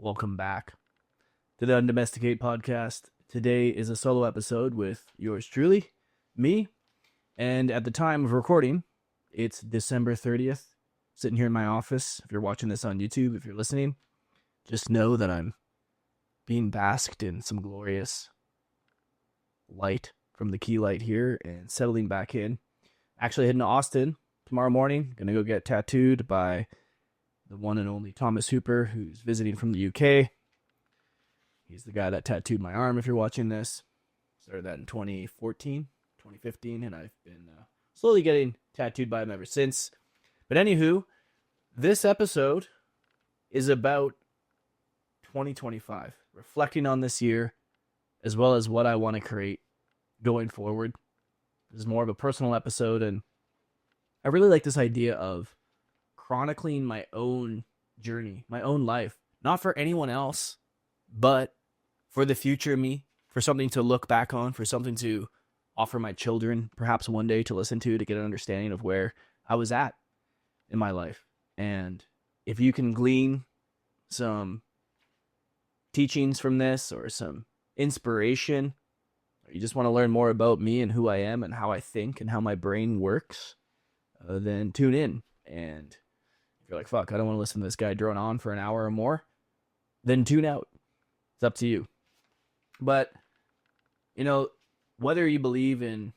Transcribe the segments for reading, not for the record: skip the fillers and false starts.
Welcome back to the Undomesticate podcast. Today is a solo episode with yours truly, me, and at the time of recording, it's December 30th, sitting here in my office. If you're watching this on YouTube, if you're listening, just know that I'm being basked in some glorious light from the key light here and settling back in. Actually heading to Austin tomorrow morning. Gonna go get tattooed by the one and only Thomas Hooper, who's visiting from the UK. He's the guy that tattooed my arm, if you're watching this. Started that in 2015, and I've been slowly getting tattooed by him ever since. But anywho, this episode is about 2025, reflecting on this year, as well as what I want to create going forward. This is more of a personal episode, and I really like this idea of chronicling my own journey, my own life, not for anyone else, but for the future me, for something to look back on, for something to offer my children, perhaps one day to listen to get an understanding of where I was at in my life. And if you can glean some teachings from this or some inspiration, or you just want to learn more about me and who I am and how I think and how my brain works, then tune in. And if you're like, fuck, I don't want to listen to this guy drone on for an hour or more, then tune out. It's up to you. But, whether you believe in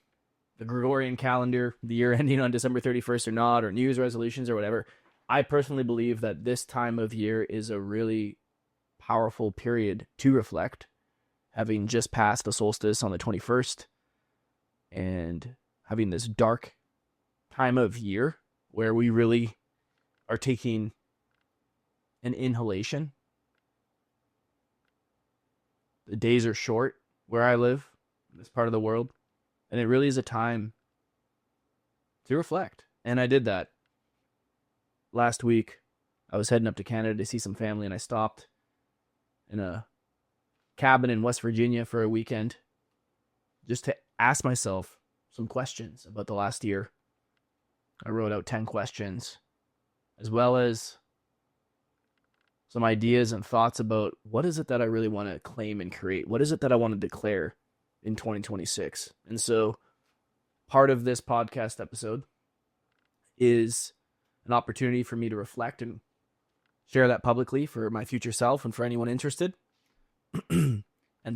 the Gregorian calendar, the year ending on December 31st or not, or New Year's resolutions or whatever, I personally believe that this time of year is a really powerful period to reflect, having just passed the solstice on the 21st and having this dark time of year where we really are taking an inhalation. The days are short where I live, in this part of the world, and it really is a time to reflect. And I did that. Last week, I was heading up to Canada to see some family, and I stopped in a cabin in West Virginia for a weekend just to ask myself some questions about the last year. I wrote out 10 questions, as well as some ideas and thoughts about what is it that I really want to claim and create? What is it that I want to declare in 2026? And so part of this podcast episode is an opportunity for me to reflect and share that publicly for my future self and for anyone interested. And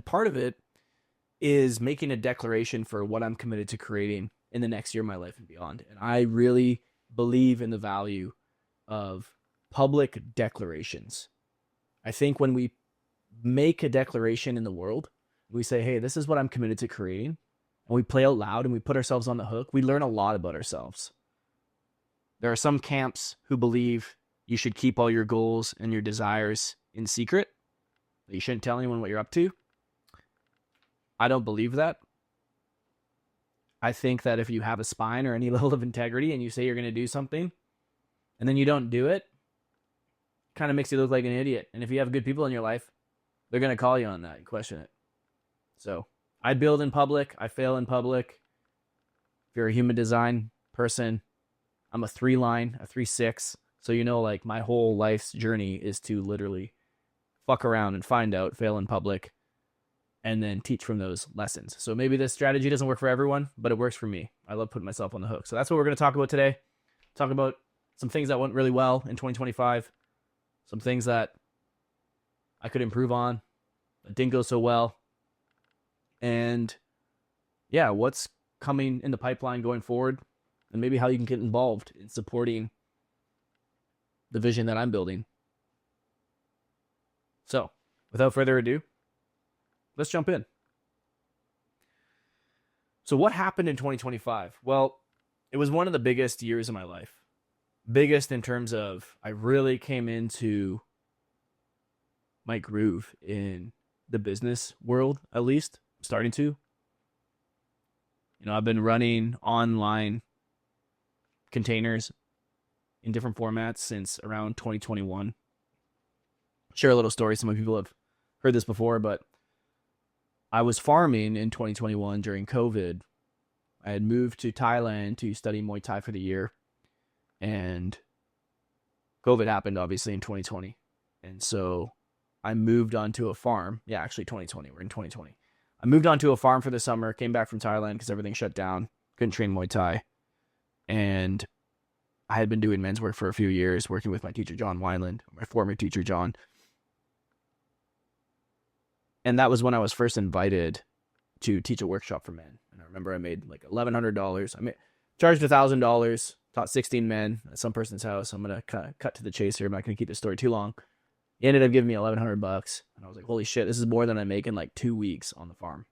part of it is making a declaration for what I'm committed to creating in the next year of my life and beyond. And I really believe in the value of public declarations. I think when we make a declaration in the world, we say, hey, this is what I'm committed to creating, and we play out loud and we put ourselves on the hook, we learn a lot about ourselves. There are some camps who believe you should keep all your goals and your desires in secret, that you shouldn't tell anyone what you're up to. I don't believe that. I think that if you have a spine or any level of integrity and you say you're going to do something and then you don't do it, kind of makes you look like an idiot. And if you have good people in your life, they're going to call you on that and question it. So I build in public. I fail in public. If you're a human design person, I'm a 3-line, a 3-6. So like my whole life's journey is to literally fuck around and find out, fail in public, and then teach from those lessons. So maybe this strategy doesn't work for everyone, but it works for me. I love putting myself on the hook. So that's what we're going to talk about today. Talk about some things that went really well in 2025. Some things that I could improve on that didn't go so well. And yeah, what's coming in the pipeline going forward, and maybe how you can get involved in supporting the vision that I'm building. So without further ado, let's jump in. So what happened in 2025? Well, it was one of the biggest years of my life. Biggest in terms of I really came into my groove in the business world, at least. I'm starting to. I've been running online containers in different formats since around 2021. Share a little story. Some people have heard this before, but I was farming in 2021 during COVID. I had moved to Thailand to study Muay Thai for the year. And COVID happened, obviously, in 2020. And so I moved onto a farm. Yeah, actually 2020. We're in 2020. I moved onto a farm for the summer, came back from Thailand because everything shut down. Couldn't train Muay Thai. And I had been doing men's work for a few years, working with my teacher, John Wineland, my former teacher, John. And that was when I was first invited to teach a workshop for men. And I remember I made like $1,100. Charged $1,000, taught 16 men at some person's house. I'm going to cut to the chase here. I'm not going to keep the story too long. He ended up giving me $1,100. And I was like, holy shit, this is more than I make in like 2 weeks on the farm.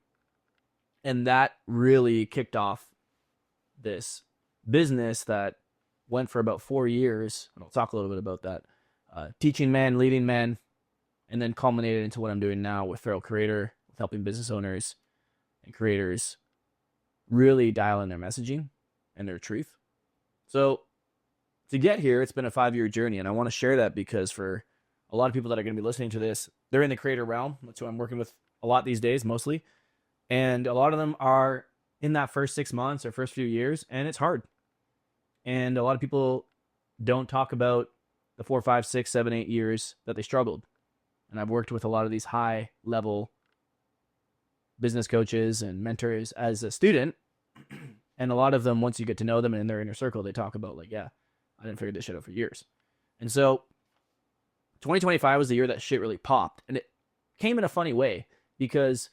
And that really kicked off this business that went for about 4 years. And I'll talk a little bit about that. Teaching men, leading men, and then culminated into what I'm doing now with Feral Creator, with helping business owners and creators really dial in their messaging and their truth. So to get here, it's been a 5-year journey, and I want to share that because for a lot of people that are going to be listening to this, they're in the creator realm. That's who I'm working with a lot these days, mostly. And a lot of them are in that first 6 months or first few years, and it's hard. And a lot of people don't talk about the 4, 5, 6, 7, 8 years that they struggled. And I've worked with a lot of these high-level business coaches and mentors as a student. And a lot of them, once you get to know them and in their inner circle, they talk about like, yeah, I didn't figure this shit out for years. And so 2025 was the year that shit really popped. And it came in a funny way because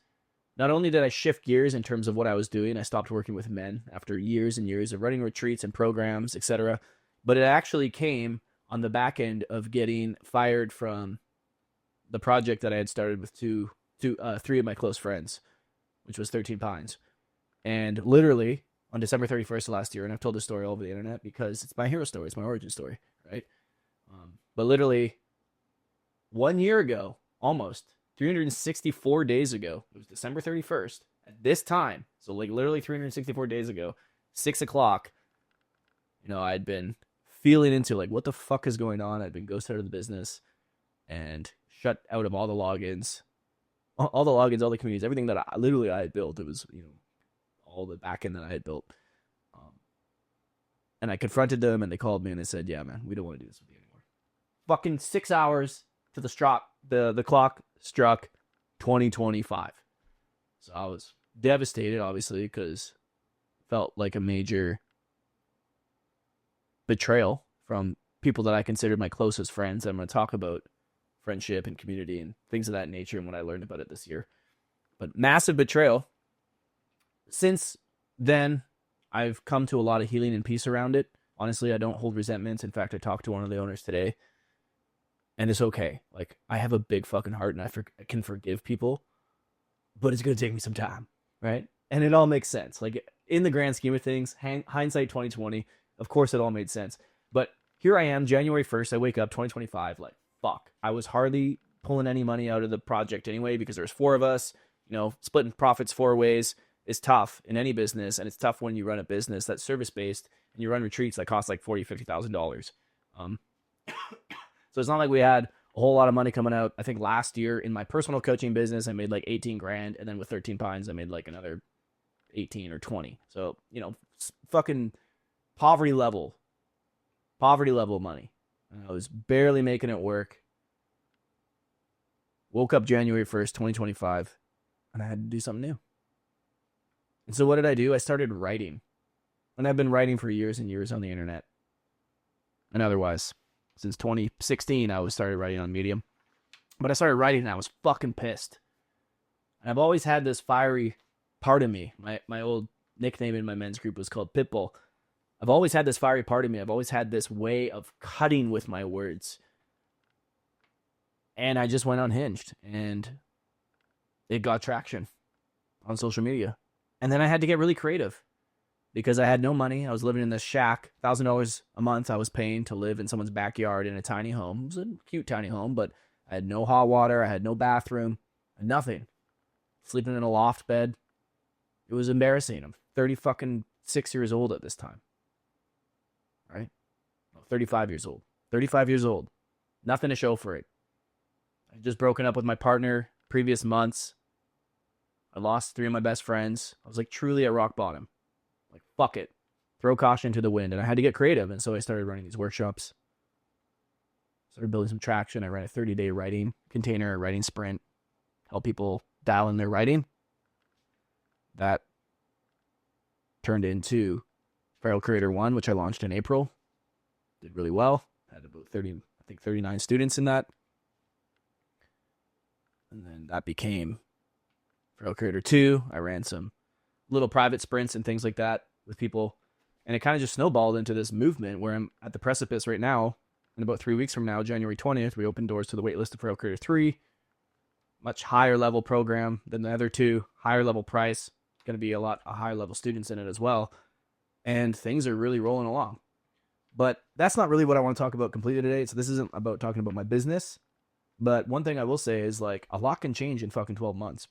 not only did I shift gears in terms of what I was doing, I stopped working with men after years and years of running retreats and programs, etc. But it actually came on the back end of getting fired from the project that I had started with three of my close friends, which was 13 Pines. And literally on December 31st of last year, and I've told this story all over the internet because it's my hero story, it's my origin story, right? But literally 1 year ago, almost 364 days ago, it was December 31st at this time. So like literally 364 days ago, 6 o'clock, I'd been feeling into like, what the fuck is going on? I'd been ghosted out of the business and shut out of all the logins, all the communities, everything that I had built. It was, all the back end that I had built. And I confronted them and they called me and they said, yeah, man, we don't want to do this with you anymore. Fucking 6 hours to the clock struck 2025. So I was devastated, obviously, because it felt like a major betrayal from people that I considered my closest friends. I'm going to talk about friendship and community and things of that nature and what I learned about it this year. But massive betrayal. Since then, I've come to a lot of healing and peace around it. Honestly, I don't hold resentments. In fact, I talked to one of the owners today, and it's okay. Like, I have a big fucking heart, and I can forgive people, but it's going to take me some time, right? And it all makes sense. Like, in the grand scheme of things, hindsight 2020, of course it all made sense. But here I am, January 1st, I wake up 2025, like, fuck. I was hardly pulling any money out of the project anyway because there's 4 of us, splitting profits 4 ways. Is tough in any business, and it's tough when you run a business that's service-based and you run retreats that cost like $40,000, $50,000. So it's not like we had a whole lot of money coming out. I think last year in my personal coaching business, I made like 18 grand, and then with 13 Pines, I made like another 18 or 20. So, fucking poverty level money. And I was barely making it work. Woke up January 1st, 2025, and I had to do something new. And so what did I do? I started writing. And I've been writing for years and years on the internet. And otherwise, since 2016, I started writing on Medium. But I started writing and I was fucking pissed. And I've always had this fiery part of me. My old nickname in my men's group was called Pitbull. I've always had this fiery part of me. I've always had this way of cutting with my words. And I just went unhinged. And it got traction on social media. And then I had to get really creative because I had no money. I was living in this shack, $1,000 a month I was paying to live in someone's backyard in a tiny home. It was a cute tiny home, but I had no hot water. I had no bathroom, nothing. Sleeping in a loft bed. It was embarrassing. I'm 36 years old at this time. Right? No, 35 years old. 35 years old. Nothing to show for it. I just broken up with my partner previous months. I lost 3 of my best friends. I was like truly at rock bottom. Like, fuck it. Throw caution to the wind. And I had to get creative. And so I started running these workshops. Started building some traction. I ran a 30-day writing container, a writing sprint, help people dial in their writing. That turned into Feral Creator 1, which I launched in April. Did really well. Had about 39 students in that. And then that became Feral Creator 2. I ran some little private sprints and things like that with people. And it kind of just snowballed into this movement where I'm at the precipice right now. In about 3 weeks from now, January 20th, we open doors to the Waitlist of Feral Creator 3. Much higher level program than the other two. Higher level price. Going to be a higher level students in it as well. And things are really rolling along. But that's not really what I want to talk about completely today. So this isn't about talking about my business. But one thing I will say is like a lot can change in fucking 12 months.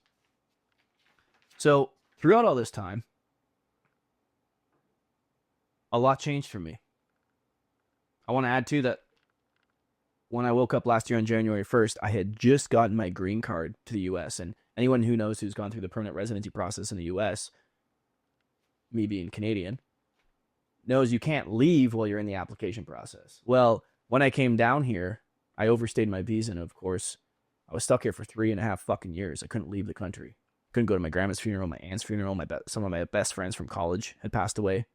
So throughout all this time, a lot changed for me. I want to add too that when I woke up last year on January 1st, I had just gotten my green card to the US. And anyone who knows who's gone through the permanent residency process in the US, me being Canadian, knows you can't leave while you're in the application process. Well, when I came down here, I overstayed my visa, and of course, I was stuck here for 3.5 fucking years. I couldn't leave the country. Couldn't go to my grandma's funeral, my aunt's funeral. Some of my best friends from college had passed away.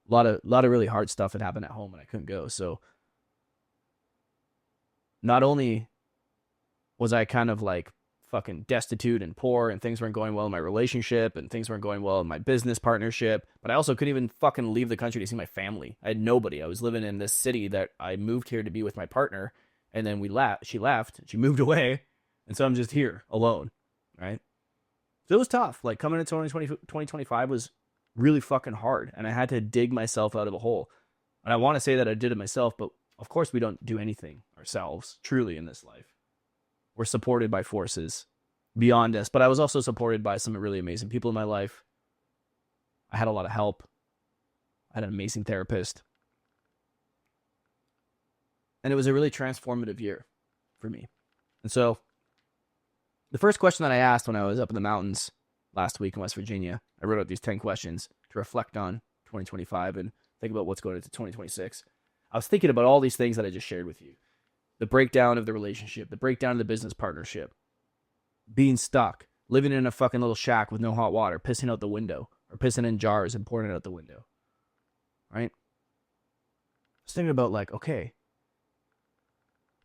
A lot of really hard stuff had happened at home, and I couldn't go. So, not only was I kind of like fucking destitute and poor, and things weren't going well in my relationship, and things weren't going well in my business partnership, but I also couldn't even fucking leave the country to see my family. I had nobody. I was living in this city that I moved here to be with my partner, and then she left, she moved away, and so I'm just here alone, right? So it was tough. Like coming into 2025 was really fucking hard, and I had to dig myself out of a hole. And I want to say that I did it myself, but of course we don't do anything ourselves, truly, in this life. We're supported by forces beyond us, but I was also supported by some really amazing people in my life. I had a lot of help. I had an amazing therapist. And it was a really transformative year for me. And so the first question that I asked when I was up in the mountains last week in West Virginia, I wrote out these 10 questions to reflect on 2025 and think about what's going into 2026. I was thinking about all these things that I just shared with you. The breakdown of the relationship, the breakdown of the business partnership, being stuck, living in a fucking little shack with no hot water, pissing out the window, or pissing in jars and pouring it out the window, right? I was thinking about like, okay,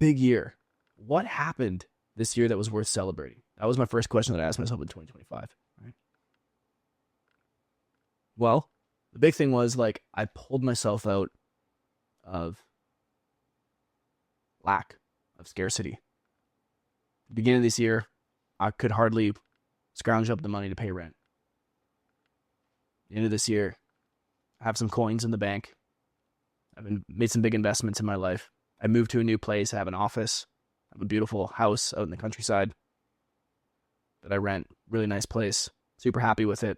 big year. What happened this year that was worth celebrating? That was my first question that I asked myself in 2025, right? Well, the big thing was like, I pulled myself out of lack of scarcity. Beginning of this year, I could hardly scrounge up the money to pay rent. The end of this year, I have some coins in the bank. I've made some big investments in my life. I moved to a new place. I have an office. I have a beautiful house out in the countryside that I rent. Really nice place. Super happy with it.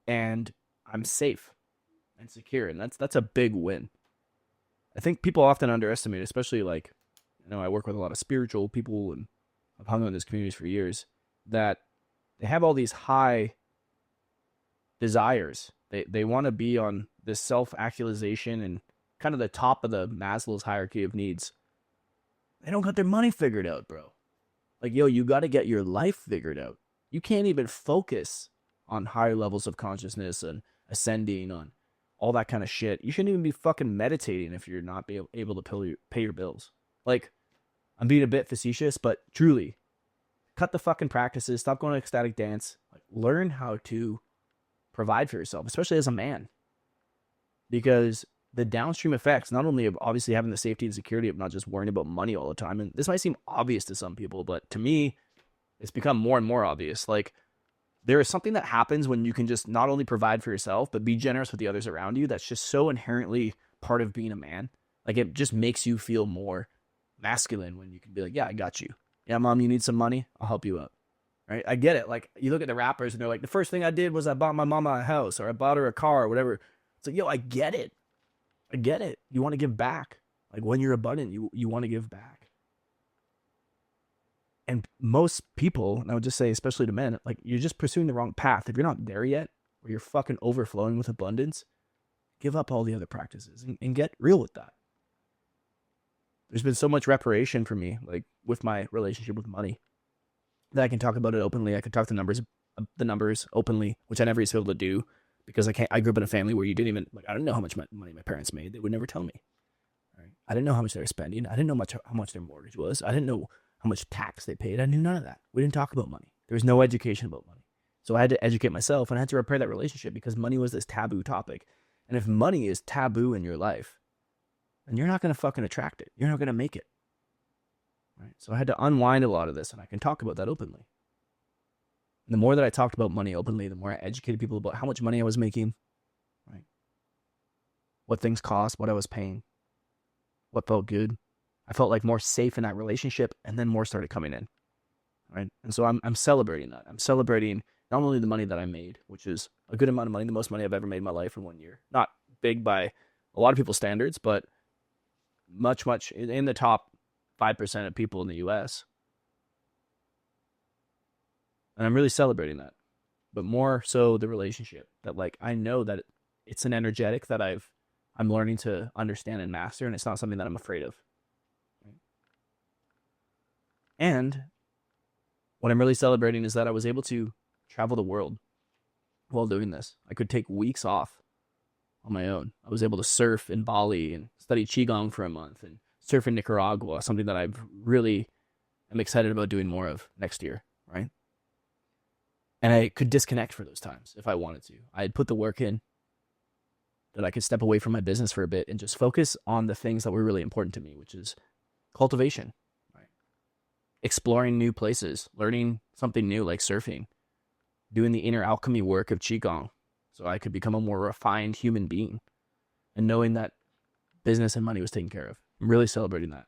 And I'm safe and secure. And that's a big win. I think people often underestimate, especially like, I work with a lot of spiritual people and I've hung out in these communities for years, that they have all these high desires. They want to be on this self-actualization and kind of the top of the Maslow's hierarchy of needs. They don't got their money figured out, bro. Like, you got to get your life figured out. You can't even focus on higher levels of consciousness and ascending on all that kind of shit. You shouldn't even be fucking meditating if you're not able to pay your bills. Like, I'm being a bit facetious, but truly, cut the fucking practices. Stop going to ecstatic dance. Like, learn how to provide for yourself, especially as a man. Because the downstream effects, not only of obviously having the safety and security of not just worrying about money all the time, and this might seem obvious to some people, but to me, it's become more and more obvious. Like, there is something that happens when you can just not only provide for yourself, but be generous with the others around you. That's just so inherently part of being a man. Like, it just makes you feel more masculine when you can be like, yeah, I got you. Yeah, mom, you need some money? I'll help you out. Right? I get it. Like, you look at the rappers and they're like, the first thing I did was I bought my mama a house, or I bought her a car, or whatever. It's like, yo, I get it. I get it. You want to give back. Like, when you're abundant, you want to give back. And most people, and I would just say, especially to men, like, you're just pursuing the wrong path. If you're not there yet, where you're fucking overflowing with abundance, give up all the other practices and get real with that. there's been so much reparation for me, like with my relationship with money, that I can talk about it openly. I can talk the numbers openly, which I never used to be able to do because I grew up in a family where you didn't even, like, I didn't know how much money my parents made. They would never tell me. Right? I didn't know how much they were spending. I didn't know how much their mortgage was. I didn't know how much tax they paid. I knew none of that. We didn't talk about money. There was no education about money. So I had to educate myself, and I had to repair that relationship because money was this taboo topic. And if money is taboo in your life, then you're not going to fucking attract it. You're not going to make it. Right? So I had to unwind a lot of this, and I can talk about that openly. And the more that I talked about money openly, the more I educated people about how much money I was making, right? What things cost, what I was paying, what felt good. I felt like more safe in that relationship, and then more started coming in, right? And so I'm celebrating that. I'm celebrating not only the money that I made, which is a good amount of money, the most money I've ever made in my life in 1 year. Not big by a lot of people's standards, but much in the top 5% of people in the US. And I'm really celebrating that. But more so the relationship, that like I know that it's an energetic that I'm learning to understand and master, and it's not something that I'm afraid of. Right? And what I'm really celebrating is that I was able to travel the world while doing this. I could take weeks off on my own. I was able to surf in Bali and study Qigong for a month and surf in Nicaragua, something that I've really am excited about doing more of next year, right? And I could disconnect for those times if I wanted to. I'd put the work in that I could step away from my business for a bit and just focus on the things that were really important to me, which is cultivation, right? Exploring new places, learning something new like surfing, doing the inner alchemy work of Qigong so I could become a more refined human being, and knowing that business and money was taken care of. I'm really celebrating that,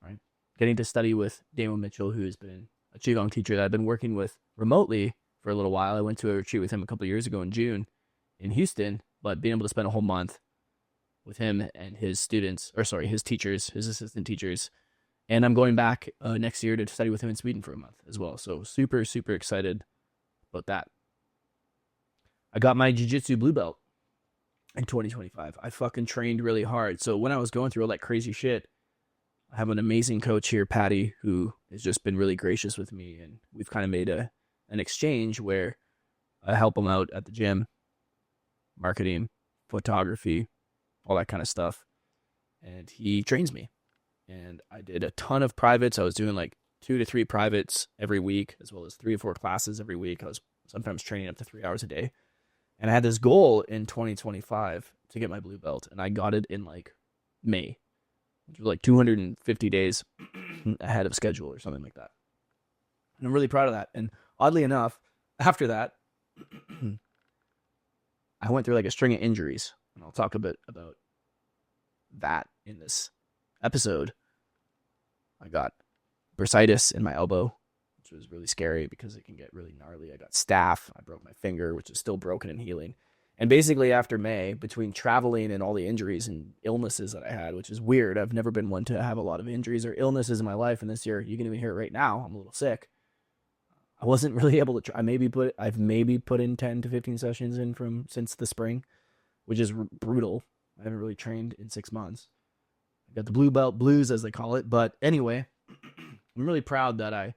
right? Getting to study with Damon Mitchell, who has been a Qigong teacher that I've been working with remotely for a little while. I went to a retreat with him a couple of years ago in June in Houston, but being able to spend a whole month with him and his students, his teachers, his assistant teachers. And I'm going back next year to study with him in Sweden for a month as well. So super, super excited about that. I got my Jiu-Jitsu blue belt in 2025. I fucking trained really hard. So when I was going through all that crazy shit, I have an amazing coach here, Fati, who has just been really gracious with me. And we've kind of made an exchange where I help him out at the gym, marketing, photography, all that kind of stuff. And he trains me. And I did a ton of privates. I was doing like 2 to 3 privates every week, as well as 3 or 4 classes every week. I was sometimes training up to 3 hours a day. And I had this goal in 2025 to get my blue belt. And I got it in like May, which was like 250 days ahead of schedule or something like that. And I'm really proud of that. And oddly enough, after that, I went through like a string of injuries. And I'll talk a bit about that in this episode. I got bursitis in my elbow, which was really scary because it can get really gnarly. I got staph. I broke my finger, which is still broken and healing. And basically after May, between traveling and all the injuries and illnesses that I had, which is weird. I've never been one to have a lot of injuries or illnesses in my life. And this year, you can even hear it right now, I'm a little sick. I wasn't really able to I've maybe put in 10 to 15 sessions in since the spring, which is brutal. I haven't really trained in 6 months. I got the blue belt blues, as they call it. But anyway, I'm really proud that I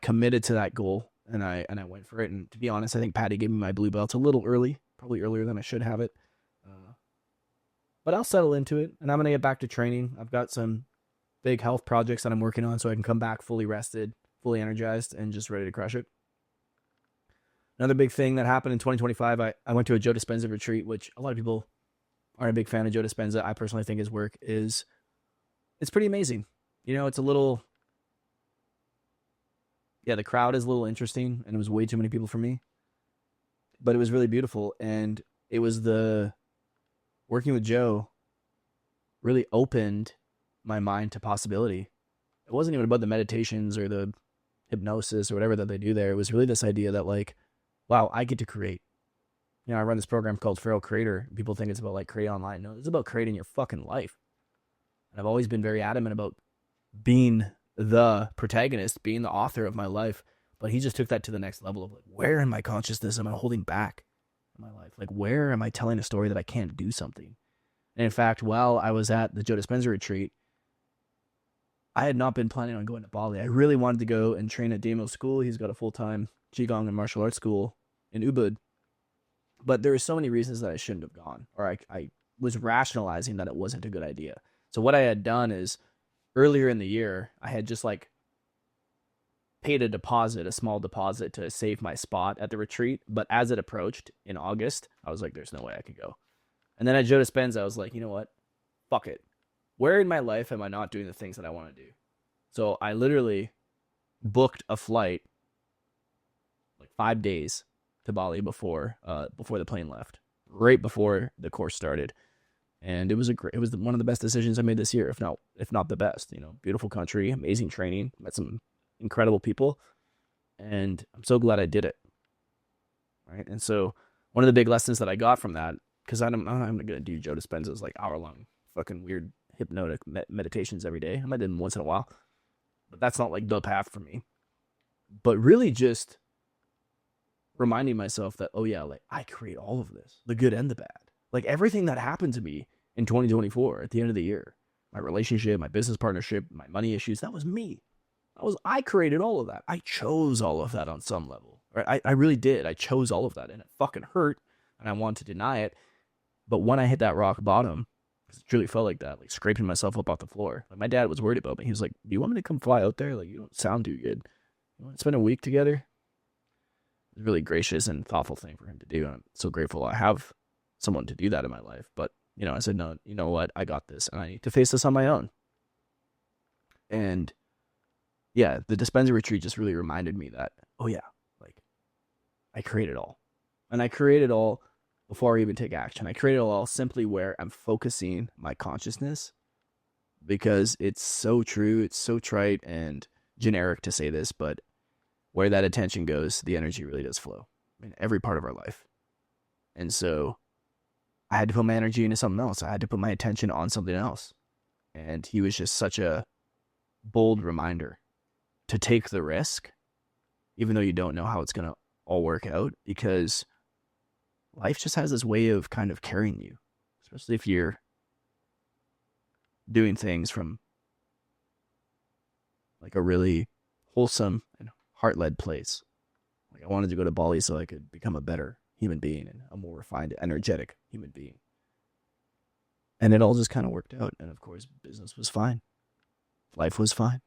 committed to that goal and I went for it. And to be honest, I think Patty gave me my blue belt a little early, probably earlier than I should have it. But I'll settle into it, and I'm going to get back to training. I've got some big health projects that I'm working on so I can come back fully rested, fully energized, and just ready to crush it. Another big thing that happened in 2025, I went to a Joe Dispenza retreat, which a lot of people aren't a big fan of Joe Dispenza. I personally think his work it's pretty amazing. It's a little, the crowd is a little interesting, and it was way too many people for me. But it was really beautiful, and it was working with Joe really opened my mind to possibility. It wasn't even about the meditations or the hypnosis or whatever that they do there. It was really this idea that like, wow, I get to create. I run this program called Feral Creator. People think it's about like create online. No, it's about creating your fucking life. And I've always been very adamant about being the protagonist, being the author of my life. But he just took that to the next level of like, where in my consciousness am I holding back in my life? Like, where am I telling a story that I can't do something? And in fact, while I was at the Joe Dispenza retreat, I had not been planning on going to Bali. I really wanted to go and train at Damo's school. He's got a full-time Qigong and martial arts school in Ubud. But there were so many reasons that I shouldn't have gone, or I was rationalizing that it wasn't a good idea. So what I had done is earlier in the year, I had just like paid a small deposit to save my spot at the retreat. But as it approached in August, I was like, there's no way I could go. And then at Joe Dispenza, I was like, you know what? Fuck it. Where in my life am I not doing the things that I want to do? So I literally booked a flight like 5 days to Bali before the plane left, right before the course started. And it was one of the best decisions I made this year, if not the best. You know, beautiful country, amazing training, met some incredible people, and I'm so glad I did it. Right, and so one of the big lessons that I got from that, because I'm not gonna do Joe Dispenza's like hour-long fucking weird hypnotic meditations every day. I might do them once in a while, but that's not like the path for me. But really just reminding myself that, oh yeah, like I create all of this, the good and the bad. Like everything that happened to me in 2024 at the end of the year, my relationship, my business partnership, my money issues, that was me. I created all of that. I chose all of that on some level. Right? I really did. I chose all of that, and it fucking hurt, and I wanted to deny it. But when I hit that rock bottom, it truly felt like that, like scraping myself up off the floor. Like my dad was worried about me. He was like, "Do you want me to come fly out there? Like you don't sound too good. You want to spend a week together?" It was a really gracious and thoughtful thing for him to do, and I'm so grateful I have someone to do that in my life. But I said, no, you know what? I got this, and I need to face this on my own. And yeah, the Dispenza retreat just really reminded me that, oh yeah, like I create it all. And I create it all before I even take action. I create it all simply where I'm focusing my consciousness, because it's so true, it's so trite and generic to say this, but where that attention goes, the energy really does flow in every part of our life. And so I had to put my energy into something else. I had to put my attention on something else. And he was just such a bold reminder to take the risk, even though you don't know how it's going to all work out, because life just has this way of kind of carrying you, especially if you're doing things from like a really wholesome and heart-led place. Like I wanted to go to Bali so I could become a better human being and a more refined, energetic human being. And it all just kind of worked out. And of course, business was fine. Life was fine.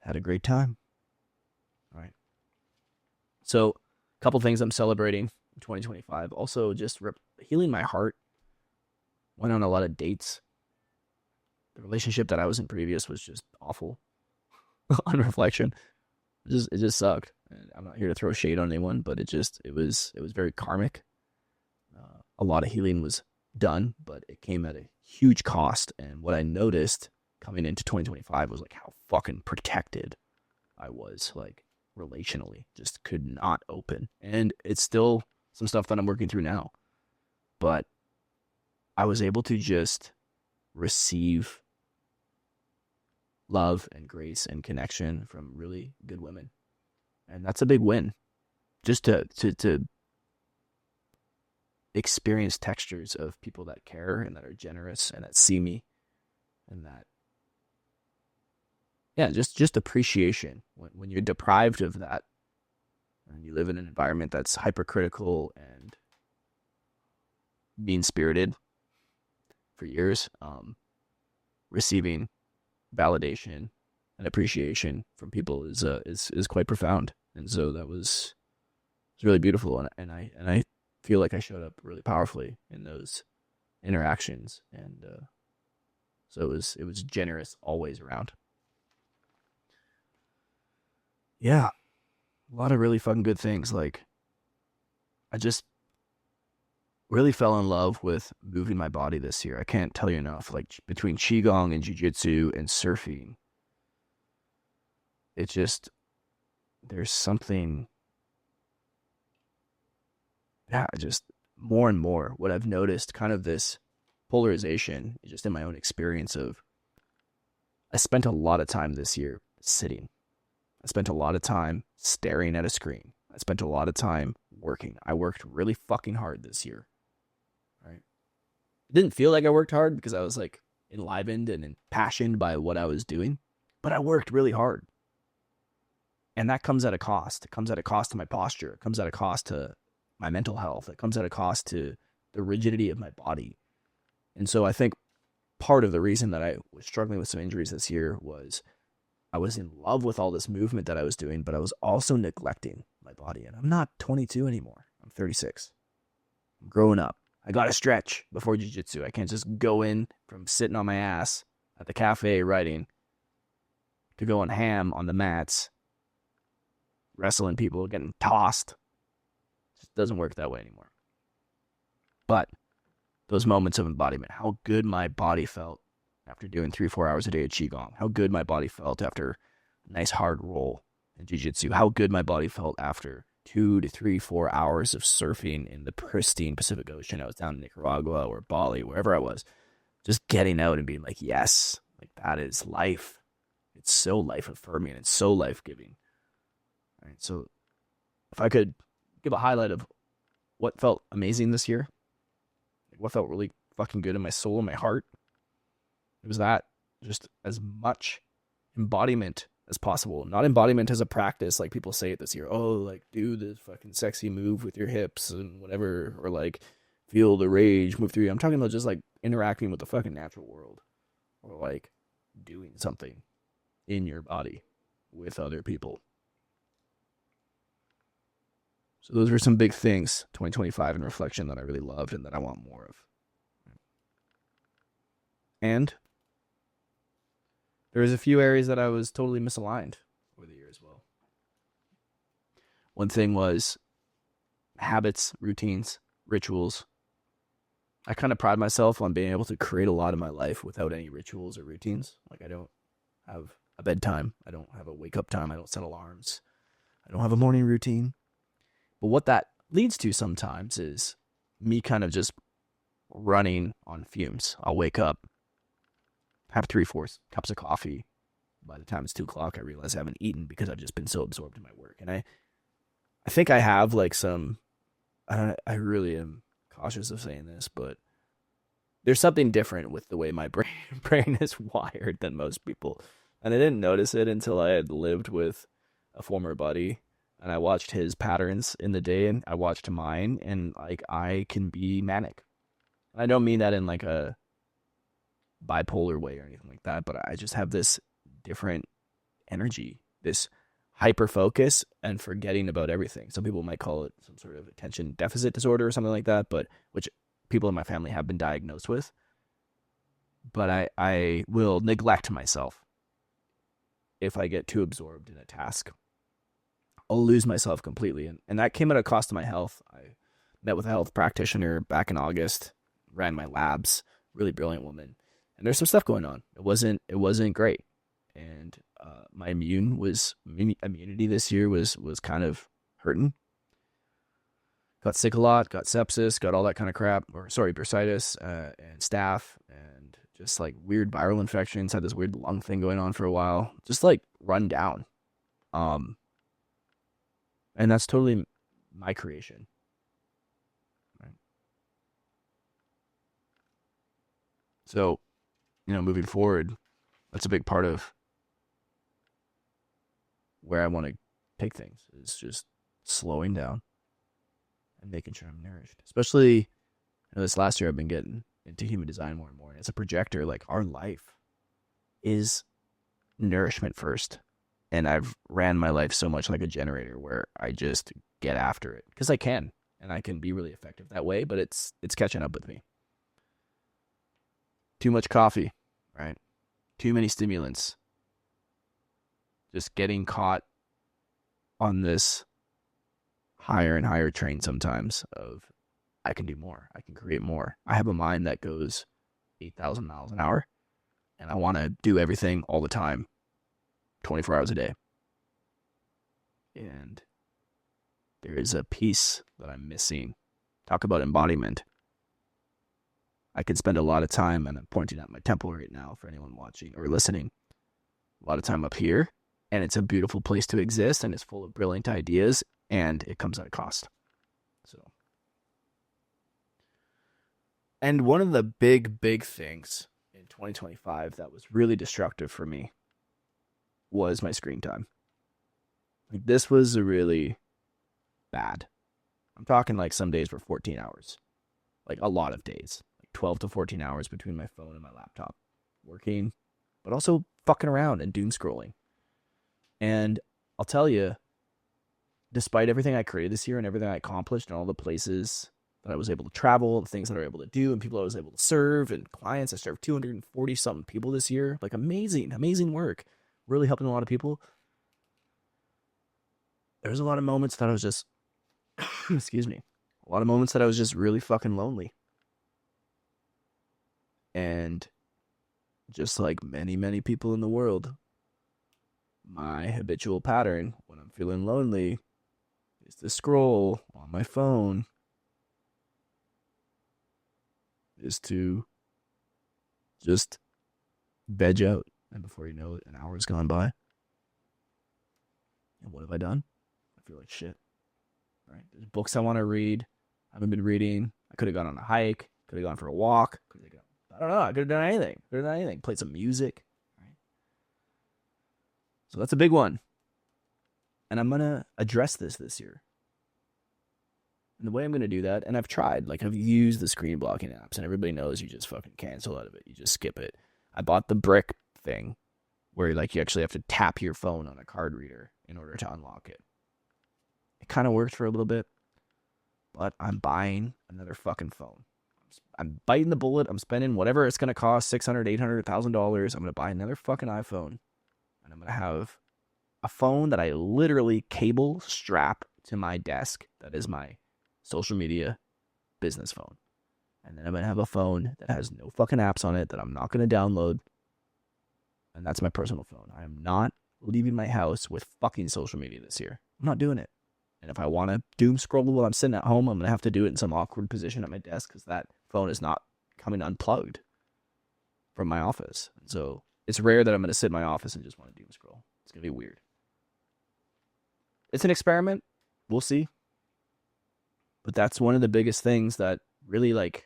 Had a great time. All right. So, a couple things I'm celebrating in 2025. Also, just healing my heart. Went on a lot of dates. The relationship that I was in previous was just awful. On reflection, it just sucked. And I'm not here to throw shade on anyone, but it was very karmic. A lot of healing was done, but it came at a huge cost. And what I noticed coming into 2025 was like how fucking protected I was, like relationally, just could not open. And it's still some stuff that I'm working through now, but I was able to just receive love and grace and connection from really good women. And that's a big win. Just to experience textures of people that care and that are generous and that see me, and that, yeah, just appreciation when you're deprived of that and you live in an environment that's hypercritical and mean-spirited for years. Receiving validation and appreciation from people is quite profound, and so that was really beautiful, and I feel like I showed up really powerfully in those interactions, and so it was generous always around. Yeah, a lot of really fucking good things. Like I just really fell in love with moving my body this year. I can't tell you enough. Like between Qigong and Jiu-Jitsu and surfing, it just, there's something, yeah, just more and more what I've noticed, kind of this polarization just in my own experience of, I spent a lot of time this year sitting. I spent a lot of time staring at a screen. I spent a lot of time working. I worked really fucking hard this year. Right? It didn't feel like I worked hard because I was like enlivened and impassioned by what I was doing. But I worked really hard. And that comes at a cost. It comes at a cost to my posture. It comes at a cost to my mental health. It comes at a cost to the rigidity of my body. And so I think part of the reason that I was struggling with some injuries this year was I was in love with all this movement that I was doing, but I was also neglecting my body. And I'm not 22 anymore. I'm 36. I'm growing up. I got to stretch before jiu-jitsu. I can't just go in from sitting on my ass at the cafe writing to going ham on the mats, wrestling people, getting tossed. It just doesn't work that way anymore. But those moments of embodiment, how good my body felt after doing 3-4 hours a day of Qigong, how good my body felt after a nice hard roll in Jiu-Jitsu, how good my body felt after 2 to 3, 4 hours of surfing in the pristine Pacific Ocean. I was down in Nicaragua or Bali, wherever I was, just getting out and being like, yes, like that is life. It's so life affirming and so life giving. All right, so if I could give a highlight of what felt amazing this year, what felt really fucking good in my soul and my heart, it was that, just as much embodiment as possible. Not embodiment as a practice, like people say it this year. Oh, like do this fucking sexy move with your hips and whatever, or like feel the rage move through you. I'm talking about just like interacting with the fucking natural world, or like doing something in your body with other people. So those were some big things, 2025 in reflection, that I really loved and that I want more of. And there was a few areas that I was totally misaligned over the year as well. One thing was habits, routines, rituals. I kind of pride myself on being able to create a lot of my life without any rituals or routines. Like I don't have a bedtime. I don't have a wake up time. I don't set alarms. I don't have a morning routine. But what that leads to sometimes is me kind of just running on fumes. I'll wake up, have 3-4 cups of coffee. By the time it's 2 o'clock, I realize I haven't eaten because I've just been so absorbed in my work. And I think I have like some, I really am cautious of saying this, but there's something different with the way my brain is wired than most people. And I didn't notice it until I had lived with a former buddy and I watched his patterns in the day and I watched mine, and like I can be manic. And I don't mean that in like a bipolar way or anything like that, but I just have this different energy, this hyper focus and forgetting about everything. Some people might call it some sort of attention deficit disorder or something like that, but which people in my family have been diagnosed with. But I will neglect myself if I get too absorbed in a task. I'll lose myself completely. And that came at a cost to my health. I met with a health practitioner back in August, ran my labs, really brilliant woman. And there's some stuff going on. It wasn't great. And my immunity this year was kind of hurting. Got sick a lot, got sepsis, got all that kind of crap, bursitis, and staph, and just like weird viral infections. Had this weird lung thing going on for a while. Just like run down. And that's totally my creation. Right? So, moving forward, that's a big part of where I want to take things, is just slowing down and making sure I'm nourished. Especially, this last year I've been getting into human design more and more. And as a projector, like our life is nourishment first. And I've ran my life so much like a generator where I just get after it because I can, and I can be really effective that way, but it's catching up with me. Too much coffee, right? Too many stimulants. Just getting caught on this higher and higher train sometimes of I can do more. I can create more. I have a mind that goes 8,000 miles an hour, and I want to do everything all the time. 24 hours a day. And there is a piece that I'm missing. Talk about embodiment. I could spend a lot of time, and I'm pointing at my temple right now for anyone watching or listening, a lot of time up here, and it's a beautiful place to exist, and it's full of brilliant ideas, and it comes at a cost. And one of the big things in 2025 that was really destructive for me was my screen time. Like, this was really bad. I'm talking like some days were 14 hours. Like, a lot of days. Like 12 to 14 hours between my phone and my laptop. Working, but also fucking around and doom scrolling. And I'll tell you, despite everything I created this year and everything I accomplished and all the places that I was able to travel, the things that I was able to do, and people I was able to serve, and clients, I served 240 something people this year. Like, amazing work. Really helping a lot of people. There's a lot of moments that I was just, excuse me, a lot of moments that I was just really fucking lonely. And just like many people in the world, my habitual pattern when I'm feeling lonely is to scroll on my phone, is to just veg out. And before you know it, an hour's gone by. And what have I done? I feel like shit. Right? There's books I want to read. I haven't been reading. I could have gone on a hike. Could have gone for a walk. I don't know. I could have done anything. Played some music. Right? So that's a big one. And I'm going to address this year. And the way I'm going to do that, and I've tried, like I've used the screen blocking apps, and everybody knows you just fucking cancel out of it. You just skip it. I bought the brick thing where like you actually have to tap your phone on a card reader in order to unlock it. It kind of worked for a little bit, but I'm buying another fucking phone. I'm biting the bullet. I'm spending whatever it's going to cost, $600, $800, $1,000. I'm going to buy another fucking iPhone, and I'm going to have a phone that I literally cable strap to my desk. That is my social media business phone. And then I'm going to have a phone that has no fucking apps on it that I'm not going to download. And that's my personal phone. I am not leaving my house with fucking social media this year. I'm not doing it. And if I want to doom scroll while I'm sitting at home, I'm going to have to do it in some awkward position at my desk because that phone is not coming unplugged from my office. And so it's rare that I'm going to sit in my office and just want to doom scroll. It's going to be weird. It's an experiment. We'll see. But that's one of the biggest things that really like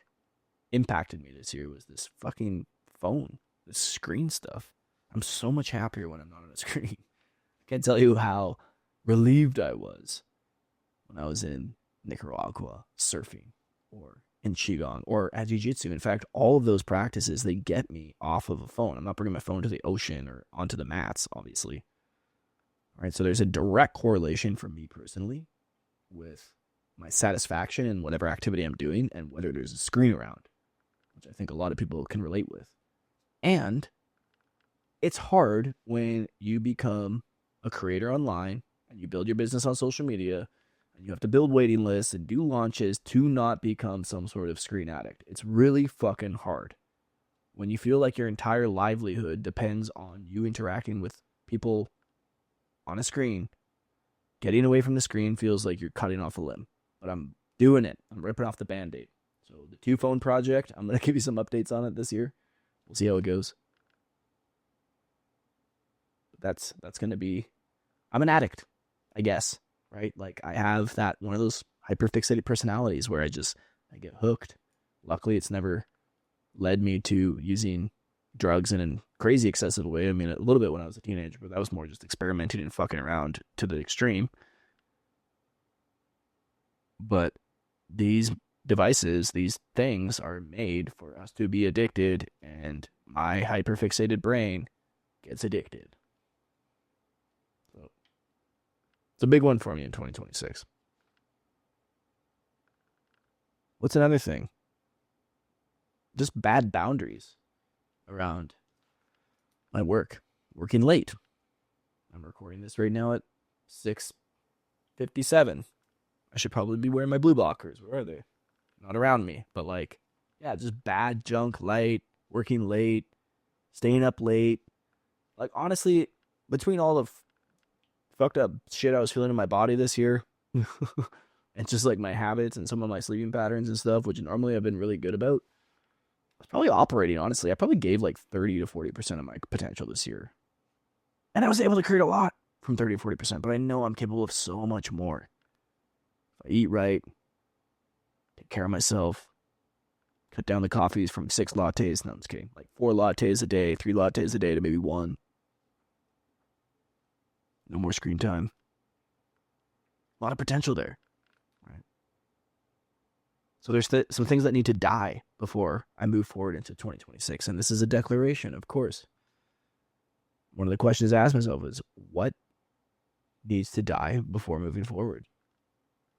impacted me this year was this fucking phone, this screen stuff. I'm so much happier when I'm not on a screen. I can't tell you how relieved I was when I was in Nicaragua surfing or in Qigong or at Jiu-Jitsu. In fact, all of those practices, they get me off of a phone. I'm not bringing my phone to the ocean or onto the mats, obviously. All right, so there's a direct correlation for me personally with my satisfaction in whatever activity I'm doing and whether there's a screen around, which I think a lot of people can relate with. And it's hard when you become a creator online and you build your business on social media and you have to build waiting lists and do launches to not become some sort of screen addict. It's really fucking hard when you feel like your entire livelihood depends on you interacting with people on a screen. Getting away from the screen feels like you're cutting off a limb, but I'm doing it. I'm ripping off the Band-Aid. So the 2-phone project, I'm going to give you some updates on it this year. We'll see how it goes. That's going to be, I'm an addict, I guess, right? Like I have that one of those hyperfixated personalities where I get hooked. Luckily, it's never led me to using drugs in a crazy excessive way. I mean, a little bit when I was a teenager, but that was more just experimenting and fucking around to the extreme. But these devices, these things are made for us to be addicted, and my hyperfixated brain gets addicted. So it's a big one for me in 2026. What's another thing? Just bad boundaries around my work. Working late. I'm recording this right now at 6:57. I should probably be wearing my blue blockers. Where are they? Not around me. But like, yeah, just bad junk light, working late, staying up late. Like, honestly, between all the fucked up shit I was feeling in my body this year, and just like my habits and some of my sleeping patterns and stuff, which normally I've been really good about, I was probably operating, honestly. I probably gave like 30 to 40% of my potential this year. And I was able to create a lot from 30 to 40%, but I know I'm capable of so much more. If I eat right, take care of myself, cut down the coffees from 6 lattes, no, I'm just kidding, like 4 lattes a day, 3 lattes a day to maybe 1. No more screen time. A lot of potential there. Right. So there's some things that need to die before I move forward into 2026. And this is a declaration, of course. One of the questions I ask myself is, what needs to die before moving forward?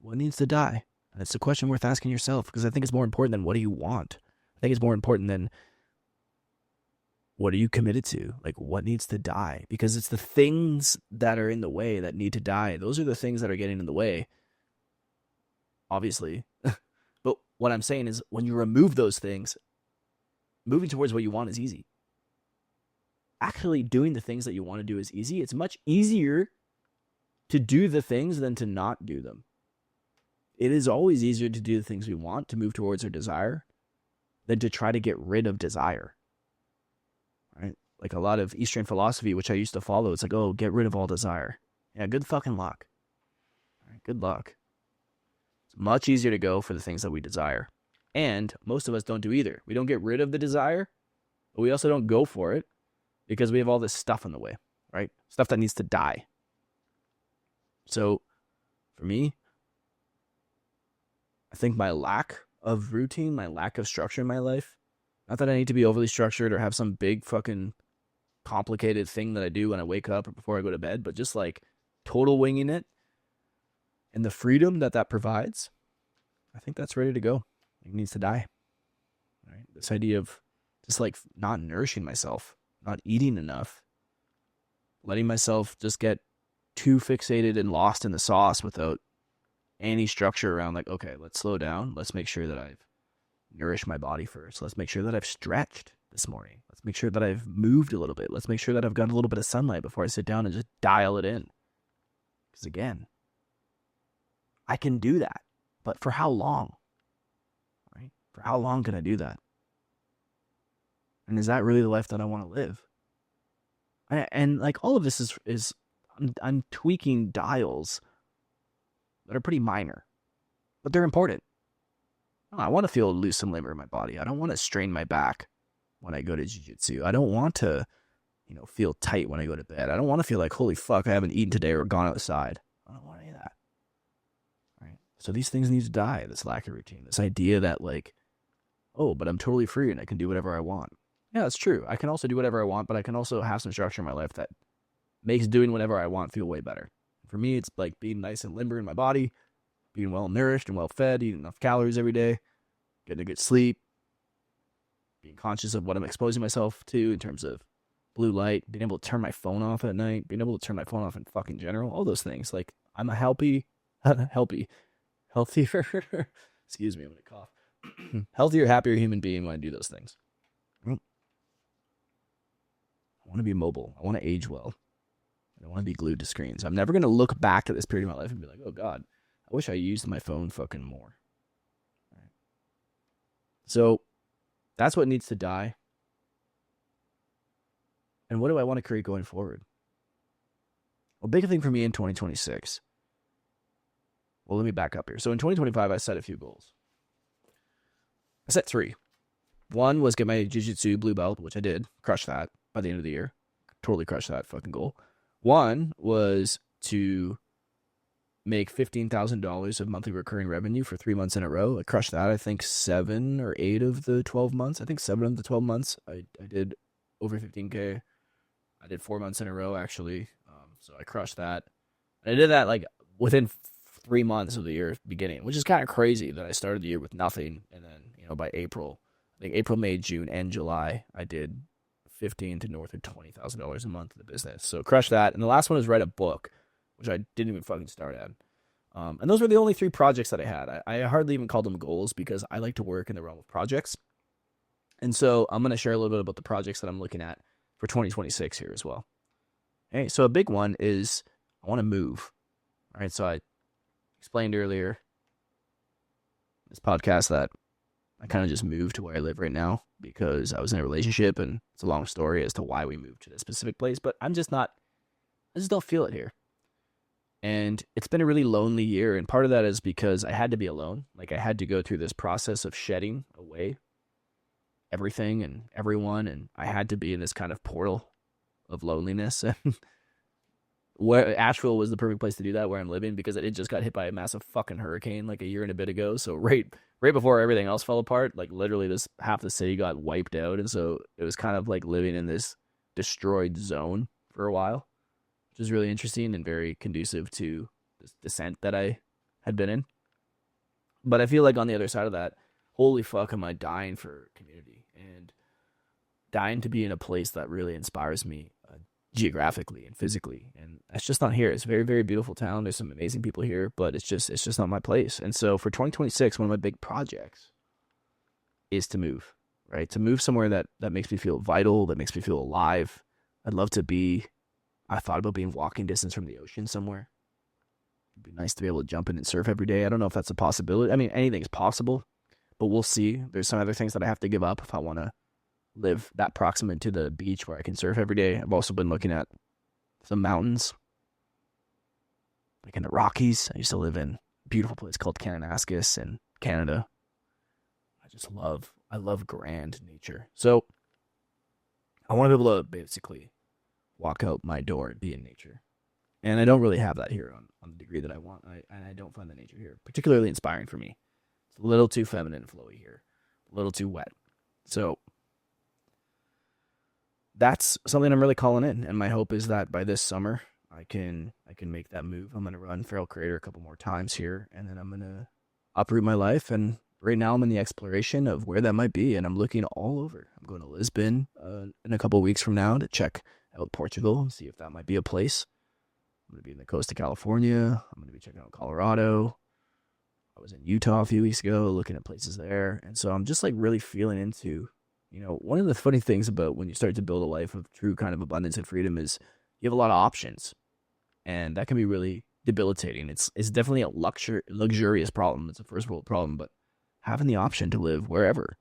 What needs to die? And it's a question worth asking yourself, because I think it's more important than what do you want. I think it's more important than what are you committed to? Like, what needs to die? Because it's the things that are in the way that need to die. Those are the things that are getting in the way, obviously. But what I'm saying is, when you remove those things, moving towards what you want is easy. Actually doing the things that you want to do is easy. It's much easier to do the things than to not do them. It is always easier to do the things we want, to move towards our desire, than to try to get rid of desire. Right? Like a lot of Eastern philosophy, which I used to follow, it's like, oh, get rid of all desire. Yeah, good fucking luck. All right, good luck. It's much easier to go for the things that we desire. And most of us don't do either. We don't get rid of the desire, but we also don't go for it because we have all this stuff in the way, right? Stuff that needs to die. So for me, I think my lack of routine, my lack of structure in my life, not that I need to be overly structured or have some big fucking complicated thing that I do when I wake up or before I go to bed, but just like total winging it and the freedom that provides, I think that's ready to go. It needs to die. Right? This idea of just like not nourishing myself, not eating enough, letting myself just get too fixated and lost in the sauce without any structure around, like, okay, let's slow down. Let's make sure that I've nourished my body first. Let's make sure that I've stretched this morning. Let's make sure that I've moved a little bit. Let's make sure that I've got a little bit of sunlight before I sit down and just dial it in. Because again, I can do that, but for how long? Right? For how long can I do that? And is that really the life that I want to live? And like all of this is I'm tweaking dials that are pretty minor, but they're important. I want to feel loose and limber in my body. I don't want to strain my back when I go to Jiu-Jitsu. I don't want to, feel tight when I go to bed. I don't want to feel like, holy fuck, I haven't eaten today or gone outside. I don't want any of that. Right? So these things need to die, this lack of routine, this idea that like, oh, but I'm totally free and I can do whatever I want. Yeah, that's true. I can also do whatever I want, but I can also have some structure in my life that makes doing whatever I want feel way better. For me, it's like being nice and limber in my body, being well nourished and well fed, eating enough calories every day, getting a good sleep, being conscious of what I'm exposing myself to in terms of blue light, being able to turn my phone off at night, being able to turn my phone off in fucking general, all those things. Like, I'm a healthier, excuse me, I'm going to cough, healthier, happier human being when I do those things. I want to be mobile. I want to age well. I don't want to be glued to screens. I'm never going to look back at this period of my life and be like, oh God, I wish I used my phone fucking more. Right. So that's what needs to die. And what do I want to create going forward? Well, big thing for me in 2026. Well, let me back up here. So in 2025, I set a few goals. I set 3. One was get my Jiu-Jitsu blue belt, which I did. Crush that by the end of the year. Totally crush that fucking goal. One was to make $15,000 of monthly recurring revenue for 3 months in a row. I crushed that. I think 7 or 8 of the 12 months. I think 7 of the 12 months I did over 15K. I did 4 months in a row, actually. So I crushed that. And I did that like within 3 months of the year beginning, which is kind of crazy that I started the year with nothing. And then, by April, I think April, May, June, and July, I did $15,000 to north of $20,000 a month in the business. So crush that. And the last one was write a book, which I didn't even fucking start at. And those were the only 3 projects that I had. I hardly even called them goals because I like to work in the realm of projects. And so I'm going to share a little bit about the projects that I'm looking at for 2026 here as well. Hey, so a big one is I want to move. All right, so I explained earlier in this podcast that I kind of just moved to where I live right now because I was in a relationship, and it's a long story as to why we moved to this specific place, but I just don't feel it here. And it's been a really lonely year, and part of that is because I had to be alone. Like, I had to go through this process of shedding away everything and everyone, and I had to be in this kind of portal of loneliness. And where Asheville was the perfect place to do that, where I'm living, because it just got hit by a massive fucking hurricane like a year and a bit ago. So right before everything else fell apart, like literally this half the city got wiped out, and so it was kind of like living in this destroyed zone for a while, which is really interesting and very conducive to this descent that I had been in. But I feel like on the other side of that, holy fuck, am I dying for community and dying to be in a place that really inspires me geographically and physically. And that's just not here. It's a very, very beautiful town. There's some amazing people here, but it's just not my place. And so for 2026, one of my big projects is to move, right? To move somewhere that makes me feel vital, that makes me feel alive. I'd love to be, I thought about being walking distance from the ocean somewhere. It'd be nice to be able to jump in and surf every day. I don't know if that's a possibility. I mean, anything's possible, but we'll see. There's some other things that I have to give up if I want to live that proximate to the beach where I can surf every day. I've also been looking at some mountains, like in the Rockies. I used to live in a beautiful place called Kananaskis in Canada. I love grand nature. So I want to be able to basically walk out my door and be in nature. And I don't really have that here on the degree that I want. I don't find the nature here particularly inspiring for me. It's a little too feminine and flowy here, a little too wet. So that's something I'm really calling in. And my hope is that by this summer, I can make that move. I'm going to run Feral Creator a couple more times here, and then I'm going to uproot my life. And right now I'm in the exploration of where that might be, and I'm looking all over. I'm going to Lisbon in a couple of weeks from now to check out Portugal and see if that might be a place. I'm going to be in the coast of California. I'm going to be checking out Colorado. I was in Utah a few weeks ago looking at places there. And so I'm just like really feeling into, one of the funny things about when you start to build a life of true kind of abundance and freedom is you have a lot of options. And that can be really debilitating. It's definitely a luxurious problem. It's a first world problem, but having the option to live wherever.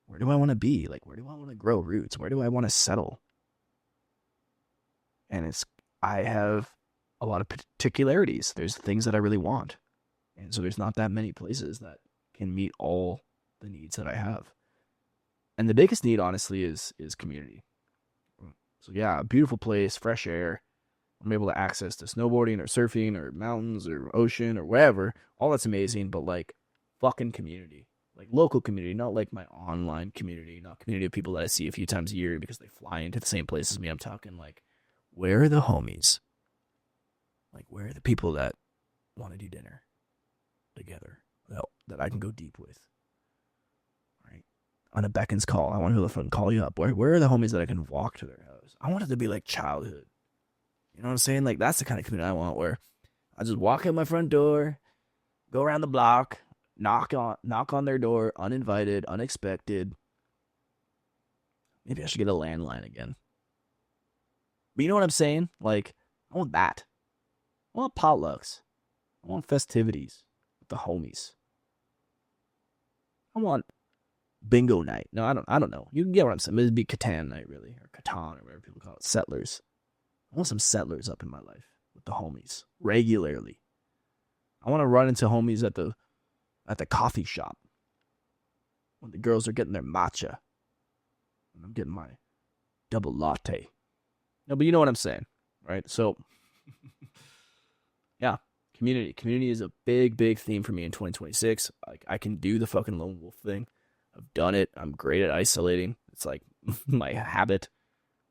Where do I want to be? Like, where do I want to grow roots? Where do I want to settle? And I have a lot of particularities. There's things that I really want. And so there's not that many places that can meet all the needs that I have. And the biggest need, honestly, is community. So yeah, a beautiful place, fresh air. I'm able to access to snowboarding or surfing or mountains or ocean or wherever. All that's amazing, but like fucking community. Like local community, not like my online community, not community of people that I see a few times a year because they fly into the same place as me. I'm talking like, where are the homies? Like, where are the people that want to do dinner together that I can go deep with? Right? On a Beckon's call, I want to fucking call you up. Where are the homies that I can walk to their house? I want it to be like childhood. You know what I'm saying? Like, that's the kind of community I want, where I just walk in my front door, go around the block, knock on their door, uninvited, unexpected. Maybe I should get a landline again. But you know what I'm saying? Like, I want that. I want potlucks. I want festivities with the homies. I want bingo night. No, I don't know. You can get what I'm saying. It'd be Catan night, really, or Catan, or whatever people call it. Settlers. I want some settlers up in my life with the homies regularly. I want to run into homies at the coffee shop when the girls are getting their matcha and I'm getting my double latte. No, but you know what I'm saying, right? So, yeah, community. Community is a big, big theme for me in 2026. Like, I can do the fucking lone wolf thing. I've done it. I'm great at isolating. It's like my habit.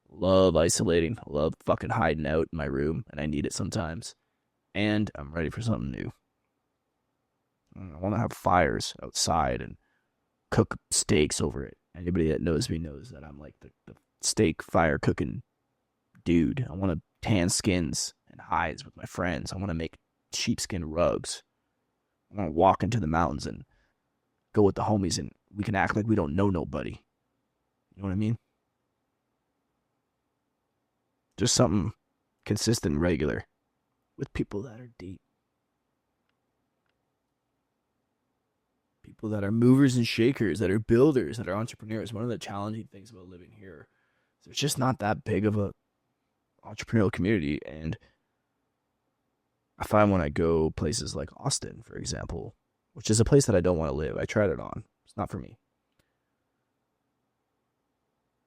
Love isolating. I love fucking hiding out in my room, and I need it sometimes. And I'm ready for something new. I want to have fires outside and cook steaks over it. Anybody that knows me knows that I'm like the steak fire cooking dude. I want to tan skins and hides with my friends. I want to make sheepskin rugs. I want to walk into the mountains and go with the homies, and we can act like we don't know nobody. You know what I mean? Just something consistent and regular with people that are deep. People that are movers and shakers, that are builders, that are entrepreneurs. One of the challenging things about living here is there's just not that big of a entrepreneurial community. And I find when I go places like Austin, for example, which is a place that I don't want to live. I tried it on. It's not for me.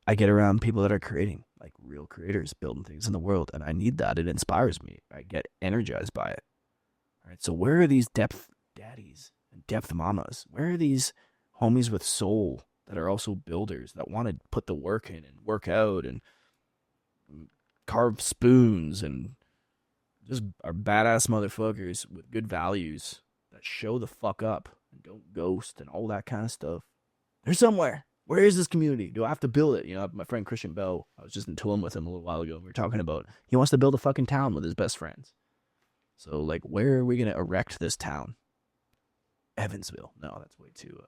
I get around people that are creating. like real creators building things in the world. And I need that. It inspires me. I get energized by it. All right. So where are these depth daddies and depth mamas? Where are these homies with soul that are also builders that want to put the work in and work out and carve spoons and just are badass motherfuckers with good values that show the fuck up and don't ghost and all that kind of stuff? They're somewhere. Where is this community? Do I have to build it? My friend Christian Bell, I was just in Tulum with him a little while ago. We were talking about he wants to build a fucking town with his best friends. So, like, where are we going to erect this town? Evansville. No, that's way too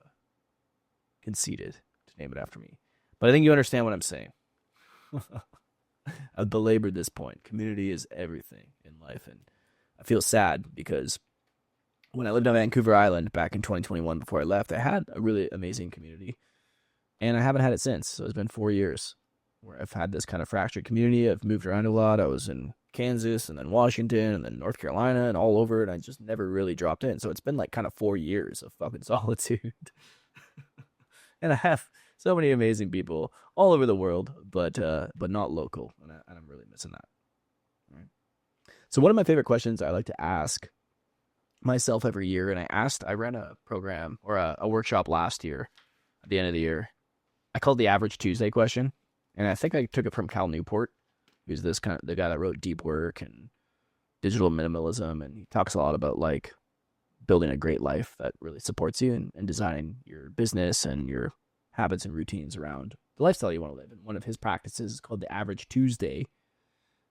conceited to name it after me. But I think you understand what I'm saying. I've belabored this point. Community is everything in life. And I feel sad because when I lived on Vancouver Island back in 2021 before I left, I had a really amazing community. And I haven't had it since. So it's been 4 years where I've had this kind of fractured community. I've moved around a lot. I was in Kansas and then Washington and then North Carolina and all over. And I just never really dropped in. So it's been like kind of 4 years of fucking solitude. And I have so many amazing people all over the world, but not local. And I'm really missing that. All right. So one of my favorite questions I like to ask myself every year, and I ran a program or a workshop last year at the end of the year. I called the Average Tuesday question, and I think I took it from Cal Newport, who's the guy that wrote Deep Work and Digital Minimalism, and he talks a lot about like building a great life that really supports you and designing your business and your habits and routines around the lifestyle you want to live. And one of his practices is called the Average Tuesday.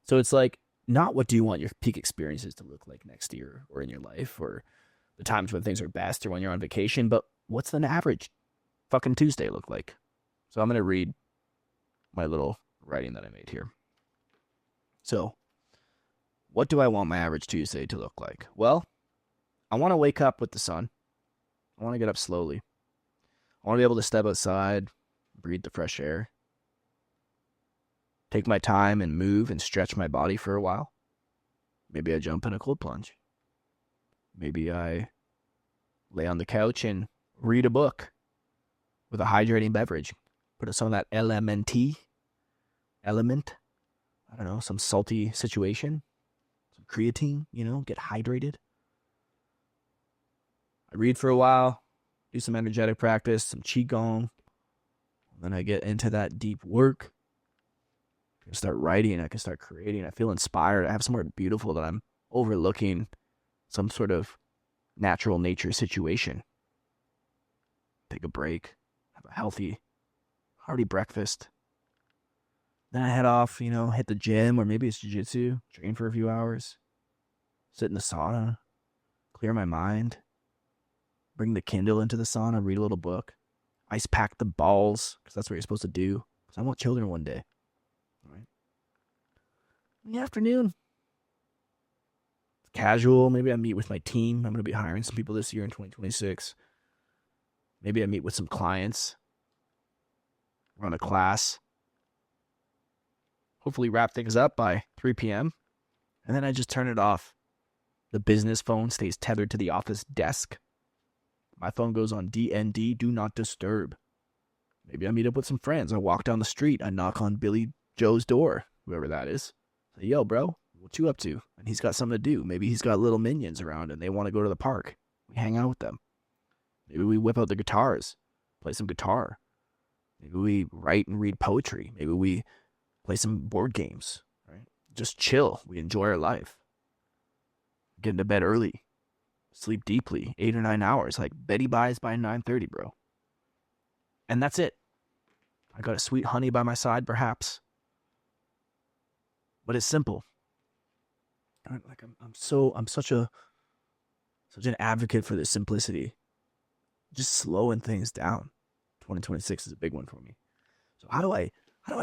So it's like, not what do you want your peak experiences to look like next year or in your life or the times when things are best or when you're on vacation, but what's an average fucking Tuesday look like? So I'm going to read my little writing that I made here. So what do I want my average Tuesday to look like? Well, I want to wake up with the sun. I want to get up slowly. I want to be able to step outside, breathe the fresh air, take my time and move and stretch my body for a while. Maybe I jump in a cold plunge. Maybe I lay on the couch and read a book with a hydrating beverage. Put some of that element, I don't know, some salty situation, some creatine, get hydrated. I read for a while, do some energetic practice, some qigong. Then I get into that deep work. I can start writing, I can start creating. I feel inspired. I have somewhere beautiful that I'm overlooking, some sort of natural nature situation. Take a break, have a healthy, hearty breakfast. Then I head off, hit the gym, or maybe it's jiu-jitsu, train for a few hours, sit in the sauna, clear my mind, bring the Kindle into the sauna, read a little book, ice pack the balls, because that's what you're supposed to do, because I want children one day. All right. In the afternoon, it's casual. Maybe I meet with my team. I'm going to be hiring some people this year in 2026. Maybe I meet with some clients, run a class, hopefully wrap things up by 3 p.m. And then I just turn it off. The business phone stays tethered to the office desk. My phone goes on DND, do not disturb. Maybe I meet up with some friends. I walk down the street. I knock on Billy Joe's door, whoever that is. Say, yo, bro, what you up to? And he's got something to do. Maybe he's got little minions around and they want to go to the park. We hang out with them. Maybe we whip out the guitars, play some guitar. Maybe we write and read poetry. Maybe we play some board games, right? Just chill. We enjoy our life. Get into bed early. Sleep deeply, 8 or 9 hours. Like Betty buys by 9:30, bro. And that's it. I got a sweet honey by my side, perhaps. But it's simple. Like I'm such an advocate for this simplicity. Just slowing things down. 2026 is a big one for me. So how do I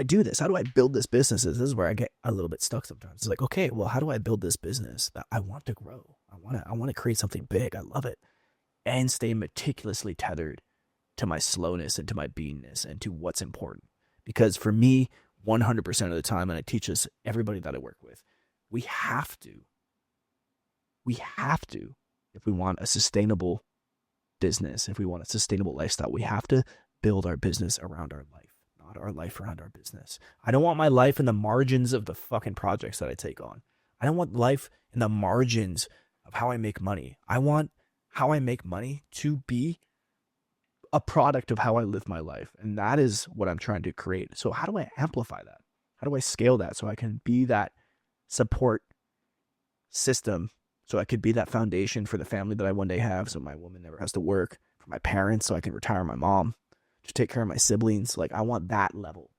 do this? How do I build this business? This is where I get a little bit stuck sometimes. It's like, okay, well, how do I build this business that I want to grow? I want to create something big. I love it. And stay meticulously tethered to my slowness and to my beingness and to what's important. Because for me, 100% of the time, and I teach this everybody that I work with, we have to, if we want a sustainable business, if we want a sustainable lifestyle, we have to build our business around our life, not our life around our business. I don't want my life in the margins of the fucking projects that I take on. I don't want life in the margins of how I make money. I want how I make money to be a product of how I live my life. And that is what I'm trying to create. So how do I amplify that? How do I scale that so I can be that support system, so I could be that foundation for the family that I one day have, so my woman never has to work, for my parents so I can retire my mom, to take care of my siblings. Like, I want that level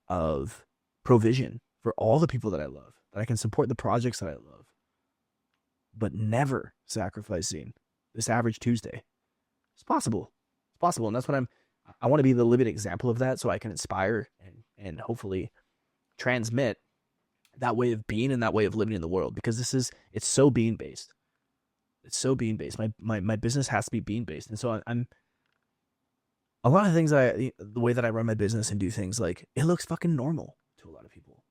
of provision for all the people that I love, that I can support the projects that I love, but never sacrificing this average Tuesday. It's possible. It's possible. And that's what I want to be the living example of that, so I can inspire and hopefully transmit that way of being and that way of living in the world, because it's so being based. It's so being based. My business has to be being based. And so I'm a lot of things the way that I run my business and do things, like, it looks fucking normal to a lot of people,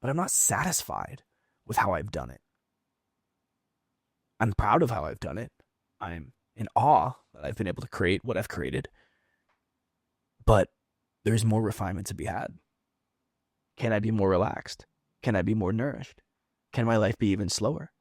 but I'm not satisfied with how I've done it. I'm proud of how I've done it. I'm in awe that I've been able to create what I've created, but there's more refinement to be had. Can I be more relaxed? Can I be more nourished? Can my life be even slower?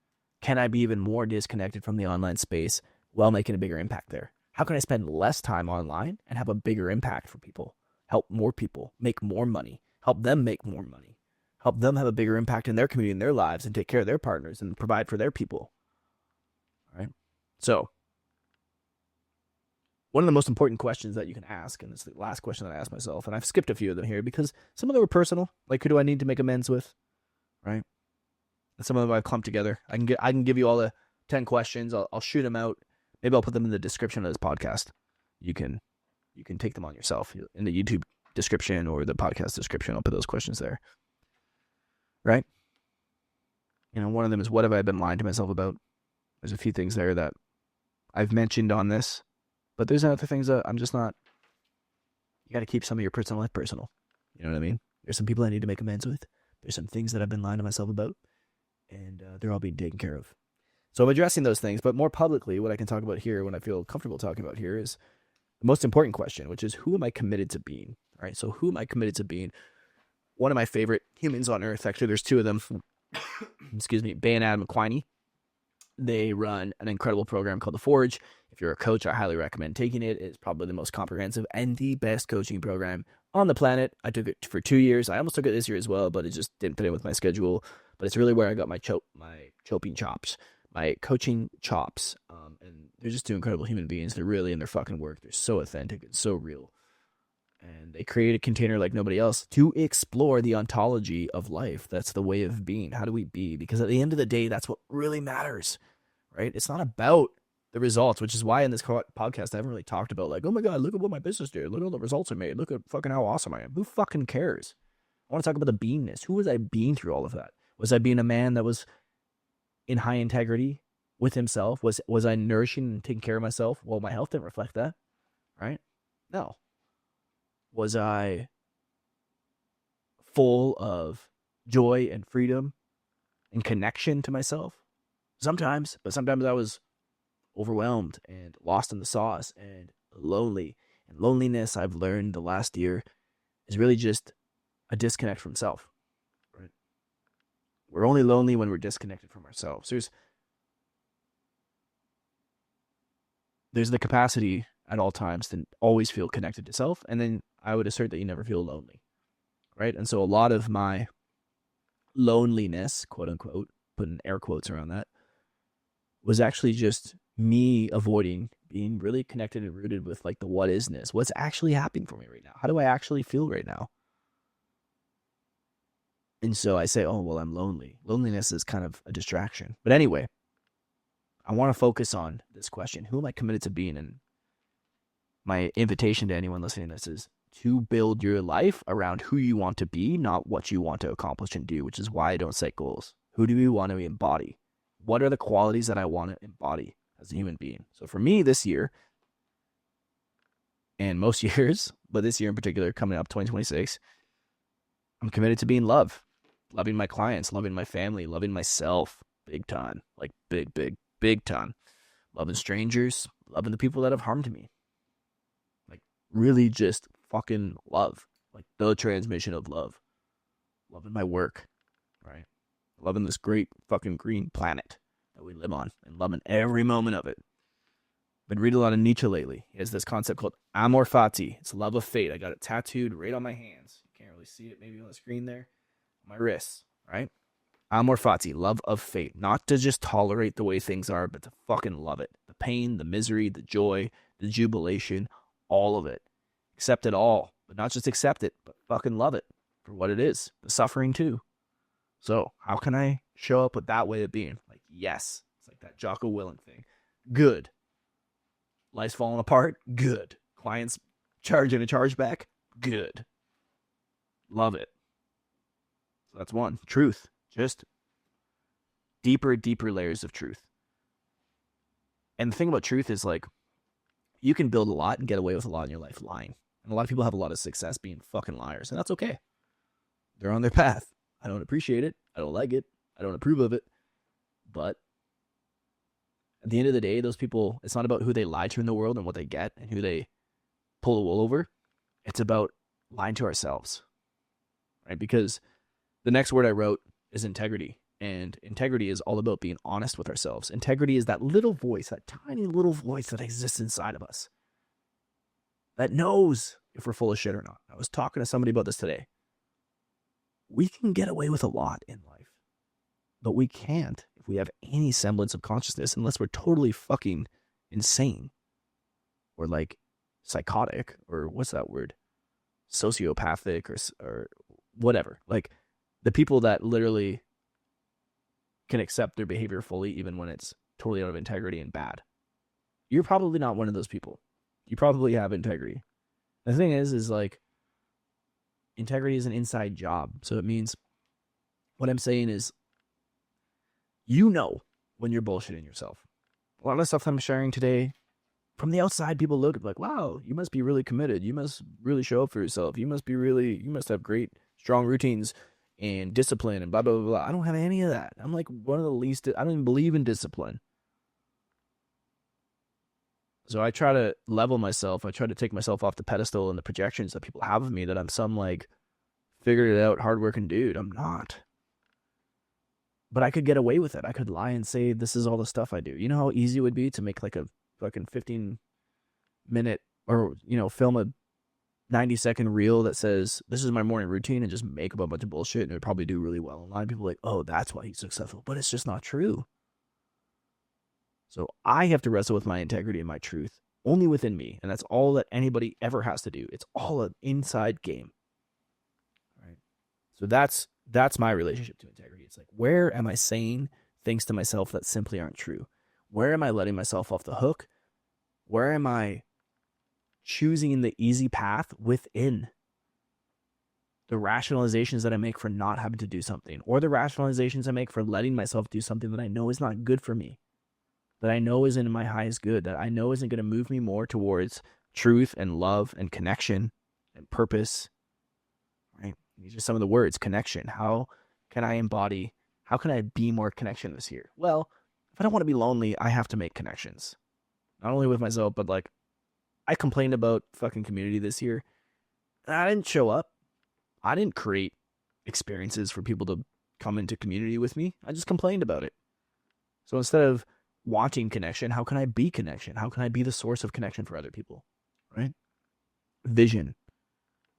Can I be even more disconnected from the online space while making a bigger impact there? How can I spend less time online and have a bigger impact for people? Help more people make more money. Help them make more money. Help them have a bigger impact in their community, in their lives, and take care of their partners and provide for their people. All right? So, one of the most important questions that you can ask, and it's the last question that I asked myself, and I've skipped a few of them here because some of them were personal, like, who do I need to make amends with? Right? And some of them I've clumped together. I can give you all the 10 questions. I'll shoot them out. Maybe I'll put them in the description of this podcast. You can take them on yourself in the YouTube description or the podcast description. I'll put those questions there. Right? One of them is, what have I been lying to myself about? There's a few things there that I've mentioned on this, but there's other things that I'm just not. You got to keep some of your personal life personal. You know what I mean? There's some people I need to make amends with. There's some things that I've been lying to myself about, and they're all being taken care of. So I'm addressing those things, but more publicly, what I can talk about here, when I feel comfortable talking about here, is the most important question, which is, who am I committed to being? All right, so who am I committed to being? One of my favorite humans on earth, actually, there's two of them, excuse me, Bay and Adam McQuiney. They run an incredible program called The Forge. If you're a coach, I highly recommend taking it. It's probably the most comprehensive and the best coaching program on the planet. I took it for 2 years. I almost took it this year as well, but it just didn't fit in with my schedule. But it's really where I got my chopping chops, my coaching chops. And they're just two incredible human beings. They're really in their fucking work. They're so authentic and so real. And they create a container like nobody else to explore the ontology of life. That's the way of being. How do we be? Because at the end of the day, that's what really matters, right? It's not about the results, which is why in this podcast I haven't really talked about, like, oh my God, look at what my business did. Look at all the results I made. Look at fucking how awesome I am. Who fucking cares? I want to talk about the beingness. Who was I being through all of that? Was I being a man that was in high integrity with himself? Was I nourishing and taking care of myself? Well, my health didn't reflect that, right? No. Was I full of joy and freedom and connection to myself? Sometimes, but sometimes I was overwhelmed and lost in the sauce and lonely. And loneliness, I've learned the last year, is really just a disconnect from self. Right? We're only lonely when we're disconnected from ourselves. There's the capacity at all times to always feel connected to self, and then I would assert that you never feel lonely, right? And so a lot of my loneliness, quote unquote, putting air quotes around that, was actually just me avoiding being really connected and rooted with, like, the what isness. What's actually happening for me right now? How do I actually feel right now? And so I say, oh, well, I'm lonely. Loneliness is kind of a distraction. But anyway, I want to focus on this question. Who am I committed to being? And my invitation to anyone listening to this is to build your life around who you want to be, not what you want to accomplish and do, which is why I don't set goals. Who do we want to embody? What are the qualities that I want to embody as a human being? So for me this year, and most years, but this year in particular, coming up 2026, I'm committed to being love. Loving my clients, loving my family, loving myself big time. Like big time. Loving strangers, loving the people that have harmed me. Like, really just fucking love. like the transmission of love. Loving my work, right? Loving this great fucking green planet that we live on and loving every moment of it. Been reading a lot of Nietzsche lately. He has this concept called Amor Fati. It's love of fate. I got it tattooed right on my hands. You can't really see it maybe on the screen there. My wrists, right? Amor Fati, love of fate. Not to just tolerate the way things are, but to fucking love it. The pain, the misery, the joy, the jubilation, all of it. Accept it all. But not just accept it, but fucking love it for what it is. The suffering too. So how can I show up with that way of being? Like, yes. It's like that Jocko Willink thing. Good. Life's falling apart? Good. Clients charging a chargeback? Good. Love it. So that's one. Truth. Just deeper layers of truth. And the thing about truth is, like, you can build a lot and get away with a lot in your life lying. And a lot of people have a lot of success being fucking liars. And that's okay. They're on their path. I don't appreciate it. I don't like it. I don't approve of it. But at the end of the day, those people, it's not about who they lie to in the world and what they get and who they pull the wool over. It's about lying to ourselves. Right? Because the next word I wrote is integrity. And integrity is all about being honest with ourselves. Integrity is that little voice, that tiny little voice that exists inside of us that knows if we're full of shit or not. I was talking to somebody about this today. We can get away with a lot in life, but we can't if we have any semblance of consciousness unless we're totally fucking insane or like psychotic or what's that word? Sociopathic or whatever. Like the people that literally can accept their behavior fully even when it's totally out of integrity and bad. You're probably not one of those people. You probably have integrity. The thing is like integrity is an inside job. So it means what I'm saying is you know when you're bullshitting yourself. A lot of stuff I'm sharing today, from the outside, people look at like, wow, you must be really committed. You must really show up for yourself. You must have great, strong routines and discipline and blah, blah, blah, blah. I don't have any of that. I'm like one of the least, I don't even believe in discipline. So I try to level myself. I try to take myself off the pedestal and the projections that people have of me that I'm some like figured it out, hardworking dude. I'm not. But I could get away with it. I could lie and say, this is all the stuff I do. You know how easy it would be to make like a fucking 15-minute or, film a 90-second reel that says, this is my morning routine, and just make up a bunch of bullshit, and it would probably do really well. And a lot of people are like, oh, that's why he's successful. But it's just not true. So I have to wrestle with my integrity and my truth only within me. And that's all that anybody ever has to do. It's all an inside game. Right? So that's my relationship to integrity. It's like, where am I saying things to myself that simply aren't true? Where am I letting myself off the hook? Where am I choosing the easy path within the rationalizations that I make for not having to do something, or the rationalizations I make for letting myself do something that I know is not good for me, that I know isn't in my highest good, that I know isn't going to move me more towards truth and love and connection and purpose, right? These are some of the words. Connection. How can I be more connection this year? Well, if I don't want to be lonely, I have to make connections. Not only with myself, but like, I complained about fucking community this year. And I didn't show up. I didn't create experiences for people to come into community with me. I just complained about it. So instead of wanting connection, how can I be connection? How can I be the source of connection for other people? Right? Vision.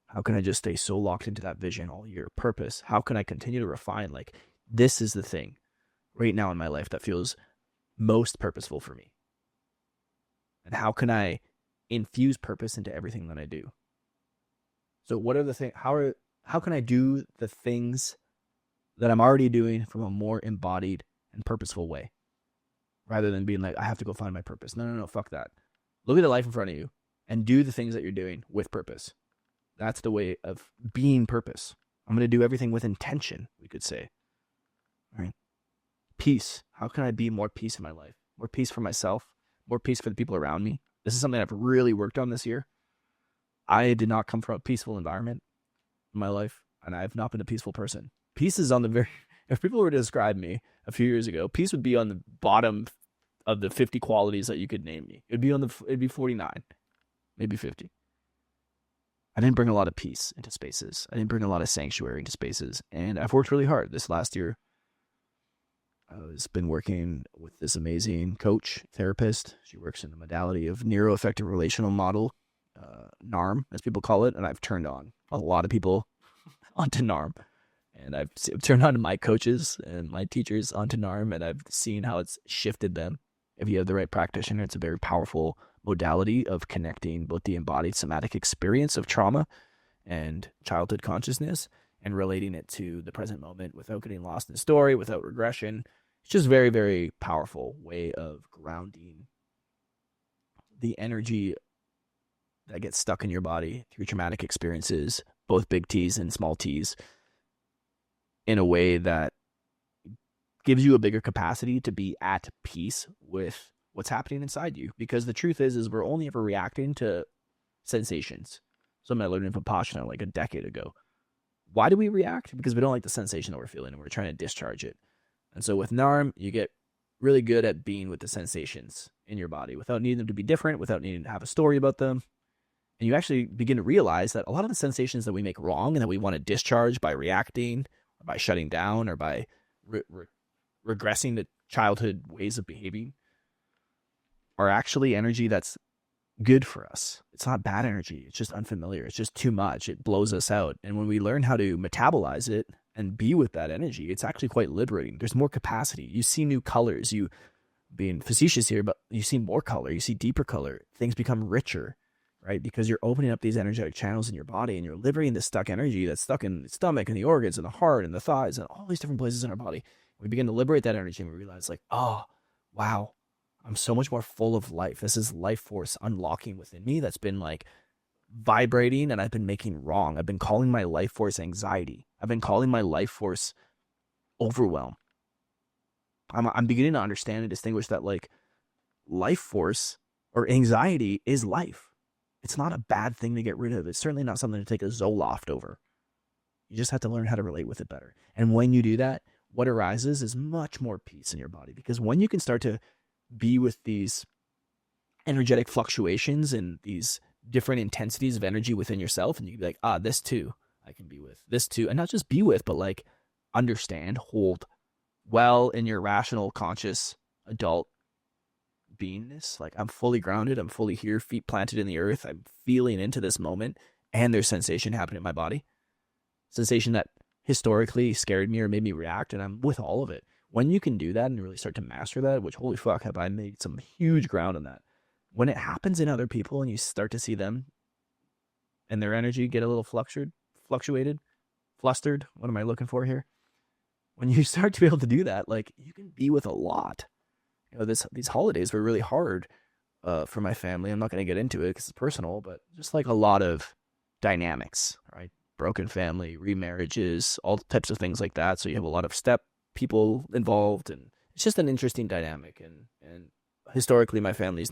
How can I just stay so locked into that vision all year? Purpose. How can I continue to refine? Like, this is the thing right now in my life that feels most purposeful for me. And how can I infuse purpose into everything that I do? So what are the things, how can I do the things that I'm already doing from a more embodied and purposeful way? Rather than being like, I have to go find my purpose. No, fuck that. Look at the life in front of you and do the things that you're doing with purpose. That's the way of being purpose. I'm going to do everything with intention, we could say. All right. Peace. How can I be more peace in my life? More peace for myself, more peace for the people around me. This is something I've really worked on this year. I did not come from a peaceful environment in my life, and I've not been a peaceful person. Peace is on the very... If people were to describe me a few years ago, peace would be on the bottom of the 50 qualities that you could name me. It'd be 49, maybe 50. I didn't bring a lot of peace into spaces. I didn't bring a lot of sanctuary into spaces. And I've worked really hard this last year. I've been working with this amazing coach, therapist. She works in the modality of neuroaffective relational model, NARM, as people call it. And I've turned on a lot of people onto NARM. And I've turned on my coaches and my teachers onto NARM, and I've seen how it's shifted them. If you have the right practitioner, it's a very powerful modality of connecting both the embodied somatic experience of trauma and childhood consciousness and relating it to the present moment without getting lost in the story, without regression. It's just very, very powerful way of grounding the energy that gets stuck in your body through traumatic experiences, both big T's and small T's, in a way that gives you a bigger capacity to be at peace with what's happening inside you. Because the truth is we're only ever reacting to sensations. Something I learned in Vipassana like a decade ago. Why do we react? Because we don't like the sensation that we're feeling and we're trying to discharge it. And so with NARM, you get really good at being with the sensations in your body without needing them to be different, without needing to have a story about them. And you actually begin to realize that a lot of the sensations that we make wrong and that we want to discharge by reacting, or by shutting down, or by regressing to childhood ways of behaving are actually energy that's good for us. It's not bad energy. It's just unfamiliar. It's just too much. It blows us out. And when we learn how to metabolize it and be with that energy, it's actually quite liberating. There's more capacity. You see new colors. You, being facetious here, but you see more color. You see deeper color. Things become richer, right? Because you're opening up these energetic channels in your body and you're liberating the stuck energy that's stuck in the stomach and the organs and the heart and the thighs and all these different places in our body. We begin to liberate that energy and we realize like, oh, wow, I'm so much more full of life. This is life force unlocking within me that's been like vibrating and I've been making wrong. I've been calling my life force anxiety. I've been calling my life force overwhelm. I'm beginning to understand and distinguish that like life force or anxiety is life. It's not a bad thing to get rid of. It's certainly not something to take a Zoloft over. You just have to learn how to relate with it better. And when you do that, what arises is much more peace in your body. Because when you can start to be with these energetic fluctuations and these different intensities of energy within yourself, and you can be like, this too, I can be with. This too. And not just be with, but like understand, hold well in your rational, conscious, adult beingness. Like I'm fully grounded. I'm fully here, feet planted in the earth. I'm feeling into this moment and there's sensation happening in my body. Sensation that historically scared me or made me react, and I'm with all of it. When you can do that and really start to master that, which holy fuck have I made some huge ground on that. When it happens in other people and you start to see them and their energy get a little flustered, what am I looking for here? When you start to be able to do that, like you can be with a lot. You know, these holidays were really hard for my family. I'm not going to get into it because it's personal, but just like a lot of dynamics, right? Broken family, remarriages, all types of things like that. So you have a lot of step people involved, and it's just an interesting dynamic. And historically, my family's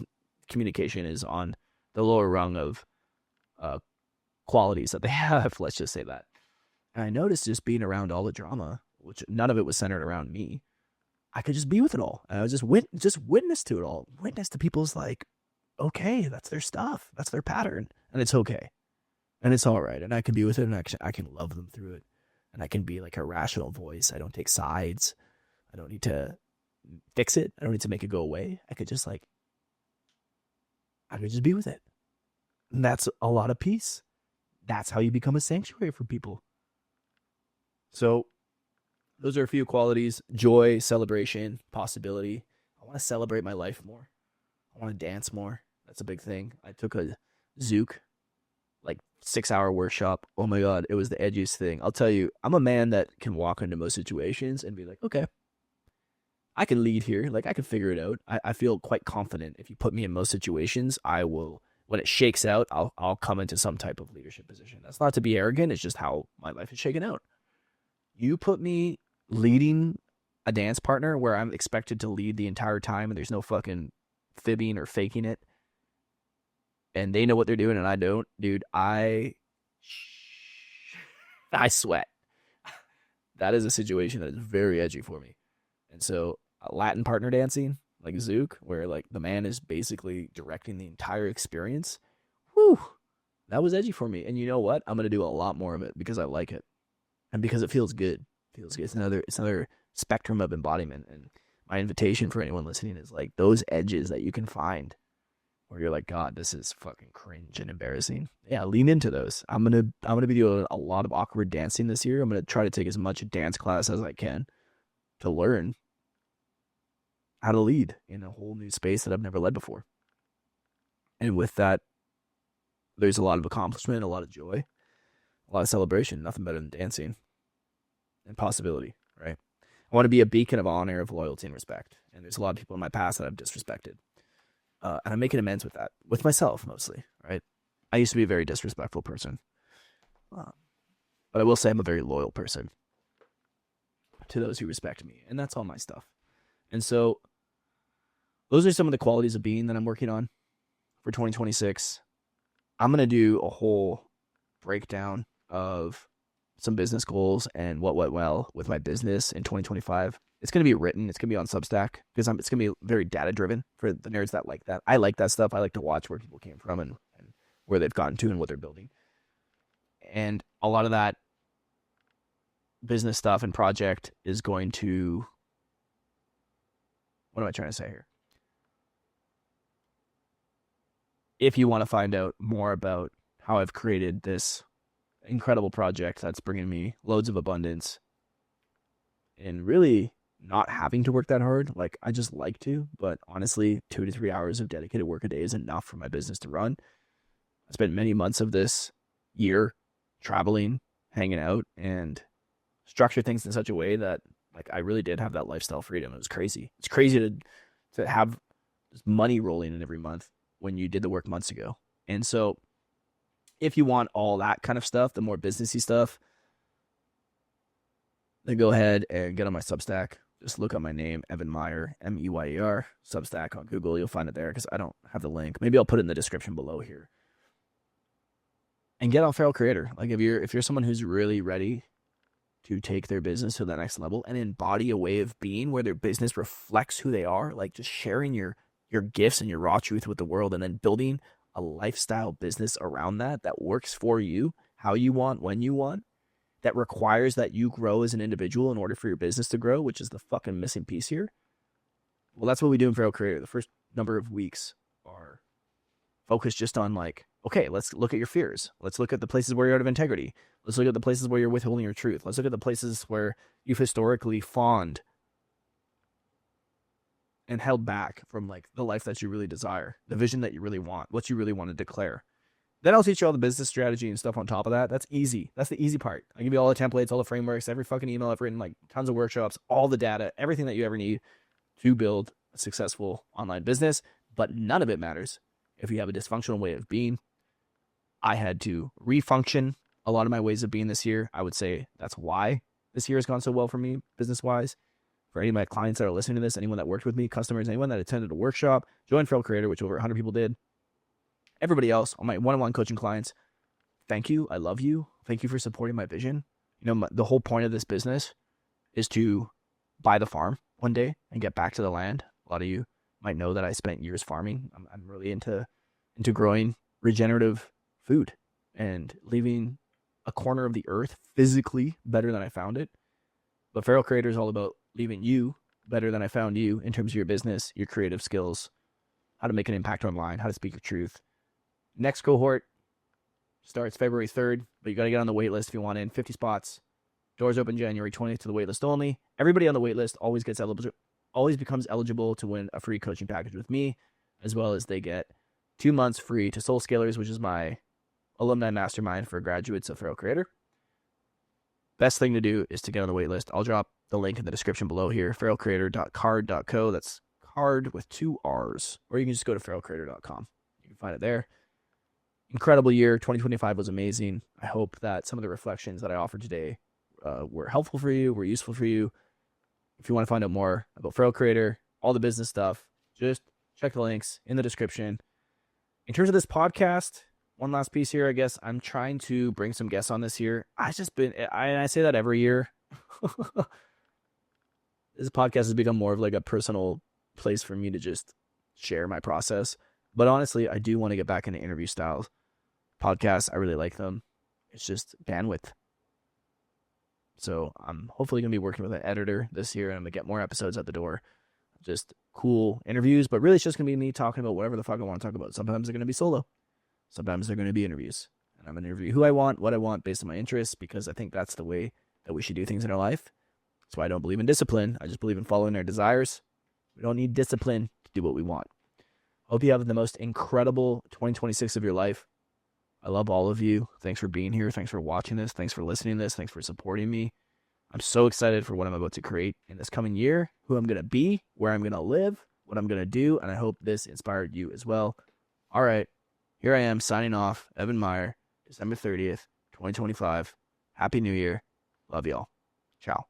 communication is on the lower rung of qualities that they have. Let's just say that. And I noticed just being around all the drama, which none of it was centered around me. I could just be with it all. And I was just witness to it all. Witness to people's like, okay, that's their stuff. That's their pattern. And it's okay. And it's all right. And I can be with it, and I can love them through it. And I can be like a rational voice. I don't take sides. I don't need to fix it. I don't need to make it go away. I could just be with it. And that's a lot of peace. That's how you become a sanctuary for people. So those are a few qualities: joy, celebration, possibility. I want to celebrate my life more. I want to dance more. That's a big thing. I took a Zook, like 6-hour workshop. Oh my God, it was the edgiest thing. I'll tell you, I'm a man that can walk into most situations and be like, okay, I can lead here. Like I can figure it out. I feel quite confident. If you put me in most situations, I will, when it shakes out, I'll come into some type of leadership position. That's not to be arrogant. It's just how my life is shaken out. You put me leading a dance partner where I'm expected to lead the entire time and there's no fucking fibbing or faking it, and they know what they're doing and I don't, dude, I sweat. That is a situation that is very edgy for me. And so Latin partner dancing, like Zook, where like the man is basically directing the entire experience. Whew, That was edgy for me. And you know what? I'm going to do a lot more of it because I like it and because it feels good. It feels good. It's another spectrum of embodiment. And my invitation for anyone listening is like those edges that you can find where you're like, God, this is fucking cringe and embarrassing. Yeah, lean into those. I'm gonna be doing a lot of awkward dancing this year. I'm gonna try to take as much dance class as I can to learn how to lead in a whole new space that I've never led before. And with that, there's a lot of accomplishment, a lot of joy, a lot of celebration. Nothing better than dancing and possibility, right? I want to be a beacon of honor, of loyalty, and respect. And there's a lot of people in my past that I've disrespected. And I'm making amends with that, with myself mostly, right? I used to be a very disrespectful person. But I will say I'm a very loyal person to those who respect me. And that's all my stuff. And so those are some of the qualities of being that I'm working on for 2026. I'm going to do a whole breakdown of some business goals and what went well with my business in 2025. It's going to be written. It's going to be on Substack because it's going to be very data driven for the nerds that like that. I like that stuff. I like to watch where people came from and where they've gotten to and what they're building. And a lot of that business stuff and project is going to, what am I trying to say here? If you want to find out more about how I've created this incredible project that's bringing me loads of abundance and really not having to work that hard, like I just like to, but honestly, 2 to 3 hours of dedicated work a day is enough for my business to run. I spent many months of this year traveling, hanging out, and structure things in such a way that like I really did have that lifestyle freedom. It was crazy. It's crazy to have this money rolling in every month when you did the work months ago. And so if you want all that kind of stuff, the more businessy stuff, then go ahead and get on my Substack. Just look up my name, Evan Meyer, Meyer, Substack on Google. You'll find it there because I don't have the link. Maybe I'll put it in the description below here. And get on Feral Creator. Like if you're someone who's really ready to take their business to the next level and embody a way of being where their business reflects who they are, like just sharing your gifts and your raw truth with the world and then building a lifestyle business around that works for you, how you want, when you want, that requires that you grow as an individual in order for your business to grow, which is the fucking missing piece here. Well, that's what we do in Feral Creator. The first number of weeks are focused just on like, okay, let's look at your fears. Let's look at the places where you're out of integrity. Let's look at the places where you're withholding your truth. Let's look at the places where you've historically fawned and held back from like the life that you really desire, the vision that you really want, what you really want to declare. Then I'll teach you all the business strategy and stuff on top of that. That's easy. That's the easy part. I give you all the templates, all the frameworks, every fucking email I've written, like tons of workshops, all the data, everything that you ever need to build a successful online business. But none of it matters if you have a dysfunctional way of being. I had to refunction a lot of my ways of being this year. I would say that's why this year has gone so well for me business-wise. For any of my clients that are listening to this, anyone that worked with me, customers, anyone that attended a workshop, joined Feral Creator, which over 100 people did. Everybody else, all my one-on-one coaching clients, thank you. I love you. Thank you for supporting my vision. You know, the whole point of this business is to buy the farm one day and get back to the land. A lot of you might know that I spent years farming. I'm really into growing regenerative food and leaving a corner of the earth physically better than I found it. But Feral Creator is all about leaving you better than I found you in terms of your business, your creative skills, how to make an impact online, how to speak your truth. Next cohort starts February 3rd, but you got to get on the wait list if you want in. 50 spots. Doors open January 20th to the wait list only. Everybody on the wait list always becomes eligible to win a free coaching package with me, as well as they get 2 months free to Soul Scalers, which is my alumni mastermind for graduates of Feral Creator. Best thing to do is to get on the wait list. I'll drop the link in the description below here, feralcreator.card.co. That's card with 2 R's. Or you can just go to feralcreator.com. You can find it there. Incredible year. 2025 was amazing. I hope that some of the reflections that I offered today were helpful for you, were useful for you. If you want to find out more about Feral Creator, all the business stuff, just check the links in the description. In terms of this podcast, one last piece here, I guess I'm trying to bring some guests on this year. I say that every year. This podcast has become more of like a personal place for me to just share my process. But honestly, I do want to get back into interview styles. podcasts. I really like them. It's just bandwidth. So I'm hopefully going to be working with an editor this year, and I'm going to get more episodes at the door. Just cool interviews, but really it's just going to be me talking about whatever the fuck I want to talk about. Sometimes they're going to be solo. Sometimes they're going to be interviews. And I'm going to interview who I want, what I want, based on my interests, because I think that's the way that we should do things in our life. That's why I don't believe in discipline. I just believe in following our desires. We don't need discipline to do what we want. Hope you have the most incredible 2026 of your life. I love all of you. Thanks for being here. Thanks for watching this. Thanks for listening to this. Thanks for supporting me. I'm so excited for what I'm about to create in this coming year, who I'm going to be, where I'm going to live, what I'm going to do, and I hope this inspired you as well. All right, here I am signing off. Evan Meyer, December 30th, 2025. Happy New Year. Love y'all. Ciao.